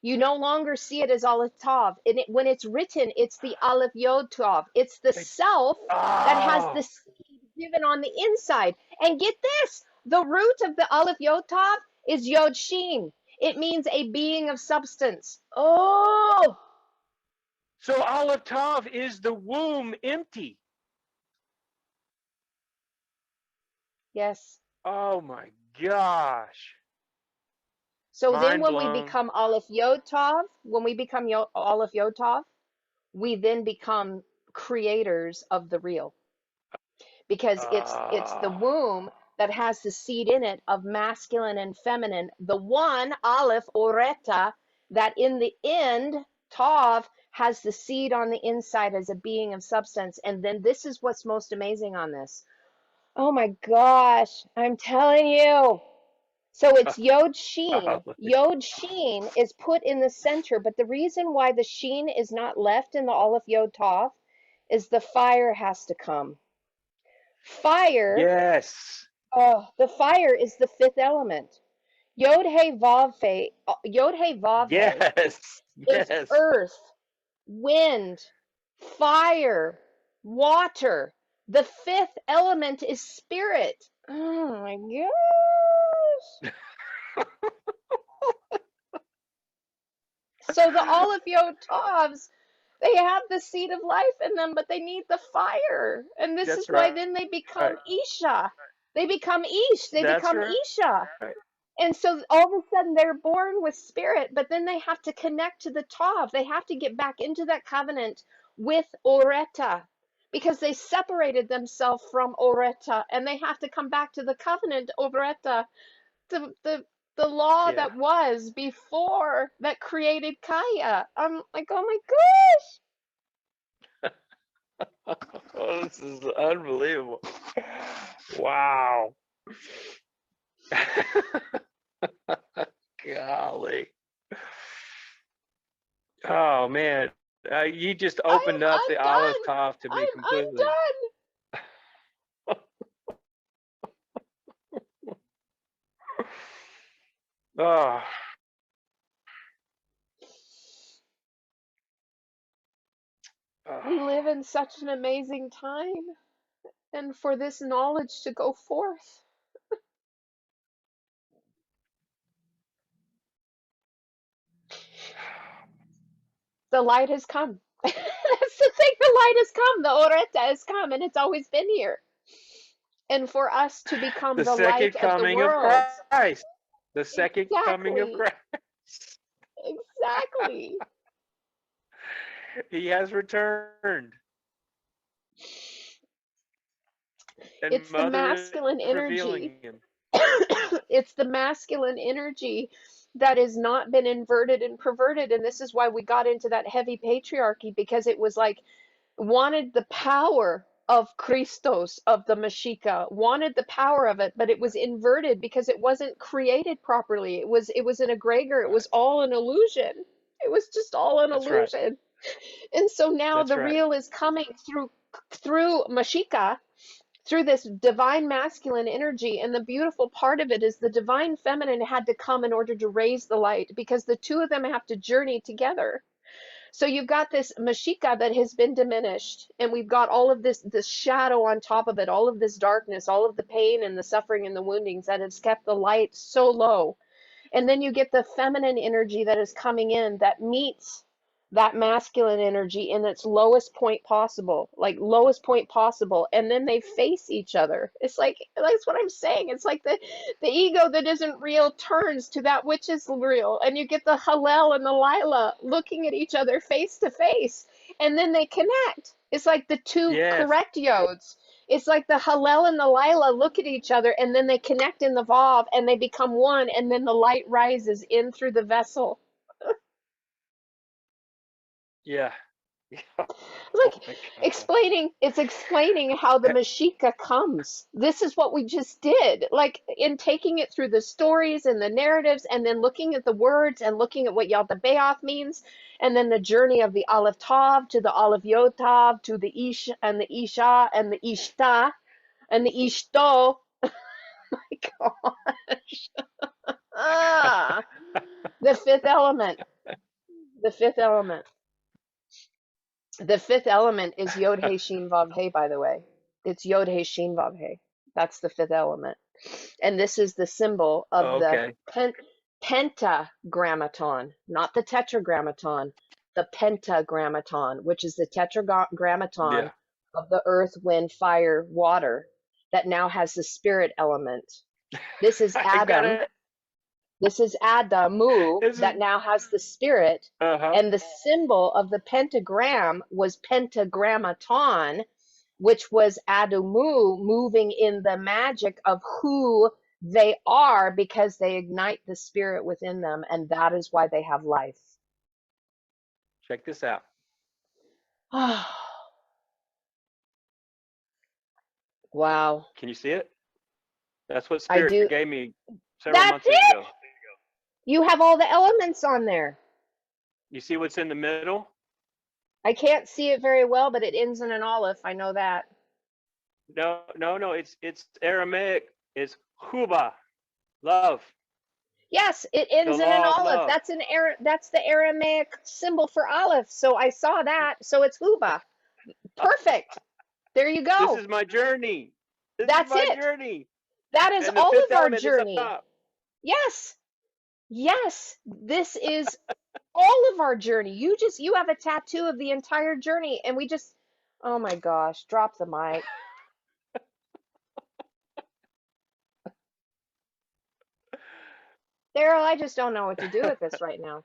You no longer see it as Aleph Tav. When it's written, it's the Aleph Yod Tav. It's the It's self that has the oh, seed given on the inside. And get this, the root of the Aleph Yod Tav is Yod Shin. It means a being of substance. Oh, so Aleph Tav is the womb empty. yes. Oh my gosh. So then Mind when we blown. become Aleph Yod Tav, when we become Aleph Yod Tav, we then become creators of the real, because it's the Ah, womb that has the seed in it of masculine and feminine, the one Aleph Aureta, that in the end Tav has the seed on the inside as a being of substance. And then this is what's most amazing on this. Oh my gosh, I'm telling you. So it's Yod Sheen. Yod Sheen is put in the center, but the reason why the Sheen is not left in the Aleph Yod Tav is the fire has to come. Fire, yes. oh, the fire is the fifth element. Yod He Vav He, Yod He Vav He Yes. is Yes. earth, wind, fire, water. The fifth element is spirit. Oh my gosh. So the Aleph Yod Tavs, they have the seed of life in them, but they need the fire. And this is That's why right. then they become Isha. They become Ish. They That's become right. Isha. And so all of a sudden they're born with spirit, but then they have to connect to the Tav. They have to get back into that covenant with Aureta, because they separated themselves from Aureta, and they have to come back to the covenant Aureta, the law Yeah. that was before that created Kaya. I'm like, oh my Oh, this is unbelievable. Wow. Golly. Oh man. You just gosh, opened up the I'm Aleph done. Tav to me I'm completely. done. Oh. We live in such an amazing time, and for this knowledge to go forth, the light has come. That's the thing, the light has come, the Oreta has come, and it's always been here. And for us to become The the light second of the coming of world. Christ. The second coming of Exactly. Christ. Exactly. He has returned. And It's the Mother is masculine revealing energy. him. It's the masculine energy that has not been inverted and perverted. And this is why we got into that heavy patriarchy, because it was like, wanted the power of Christos, of the Mashiach, wanted the power of it, but it was inverted because it wasn't created properly. It was an egregore. It Right. was all an illusion. It was just all an That's right. illusion. And so now That's the right. real is coming through Mashiach, through this divine masculine energy. And the beautiful part of it is the divine feminine had to come in order to raise the light, because the two of them have to journey together. So you've got this Mashiach that has been diminished, and we've got all of this shadow on top of it, all of this darkness, all of the pain and the suffering and the woundings that has kept the light so low. And then you get the feminine energy that is coming in that meets that masculine energy in its lowest point possible, like lowest point possible, and then they face each other. It's like, that's what I'm saying. It's like the ego that isn't real turns to that which is real, and you get the Hallel and the Lila looking at each other face to face, and then they connect. It's like the two Yes. correct yods. It's like the Hallel and the Lila look at each other, and then they connect in the Vav, and they become one, and then the light rises in through the vessel. Yeah. Like, Oh my God. explaining how the Mashiach comes. This is what we just did. Like, in taking it through the stories and the narratives, and then looking at the words and looking at what Yaldabaoth means, and then the journey of the Aleph Tav to the Aleph Yod Tav to the Ish and the Isha and the Ishta and the Ishto. gosh. Ah, the fifth element. The fifth element. The fifth element is Yod He Shin Vav He, by the way. It's Yod He Shin Vav He. That's the fifth element. And this is the symbol of the Okay. pentagrammaton, not the tetragrammaton, the pentagrammaton, which is the tetragrammaton Yeah. of the earth, wind, fire, water, that now has the spirit element. This is I got Adam. it. This is Adamu This is that now has the spirit. uh-huh. And the symbol of the pentagram was pentagrammaton, which was Adamu moving in the magic of who they are because they ignite the spirit within them. And that is why they have life. Check this out. Wow. Can you see it? That's what I Spirit do. gave me several That's months it. ago. You have all the elements on there. You see what's in the middle? I can't see it very well, but it ends in an olive. I know that. No. It's Aramaic. It's huba, love, Yes, it the ends in an law of olive. love. That's the Aramaic symbol for olive. So I saw that. So it's huba. Perfect. There you This go. is my journey. This is That's my it. journey. That is And the all fifth of our element is up journey. top. Yes. Yes. This is all of our journey. You have a tattoo of the entire journey, and we just, oh my gosh, drop the mic. Daryl, I just don't know what to do with this right now.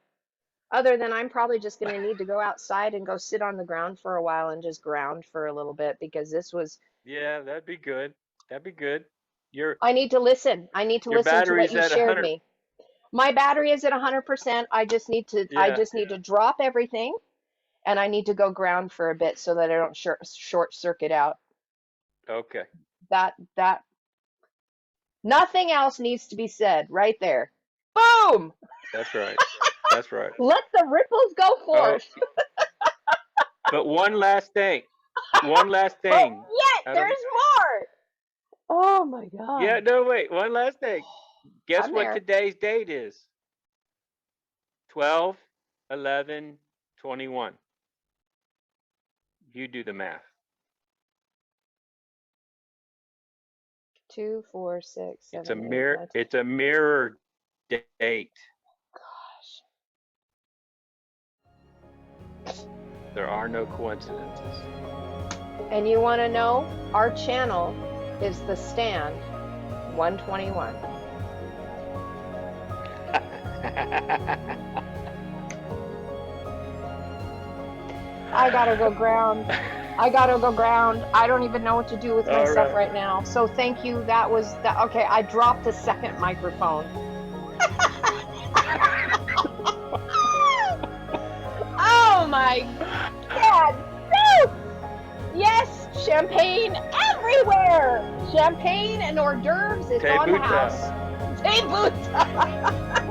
Other than I'm probably just going to need to go outside and go sit on the ground for a while and just ground for a little bit because this was, Yeah, that'd be good. That'd be good. Your I need to listen. I need to your listen to what battery's you at shared 100. me. My battery is at 100%. I Yeah. just need to drop everything and I need to go ground for a bit so that I don't short circuit out. Okay. That nothing else needs to be said right there. Boom! That's right. That's right. Let the ripples go Oh, forth. but one last thing. One last But thing. yet I there's don't. more. Oh my Yeah. God. No. Wait. One last thing. Guess I'm what there. today's date is? 12/11/21. You do the math. 2, 4, 6, It's a 7, 8, mirror. 9, 10. It's a mirror date. Gosh. There are no coincidences. And you want to know? Our channel is the Stand 121. I gotta go ground. I gotta go ground. I don't even know what to do with my All stuff right. right now. So thank you. That was that. Okay, I dropped the second microphone. Oh my God! Woo! Yes, champagne everywhere. Champagne and hors d'oeuvres. It's on the Tebuta. house. Tebuta.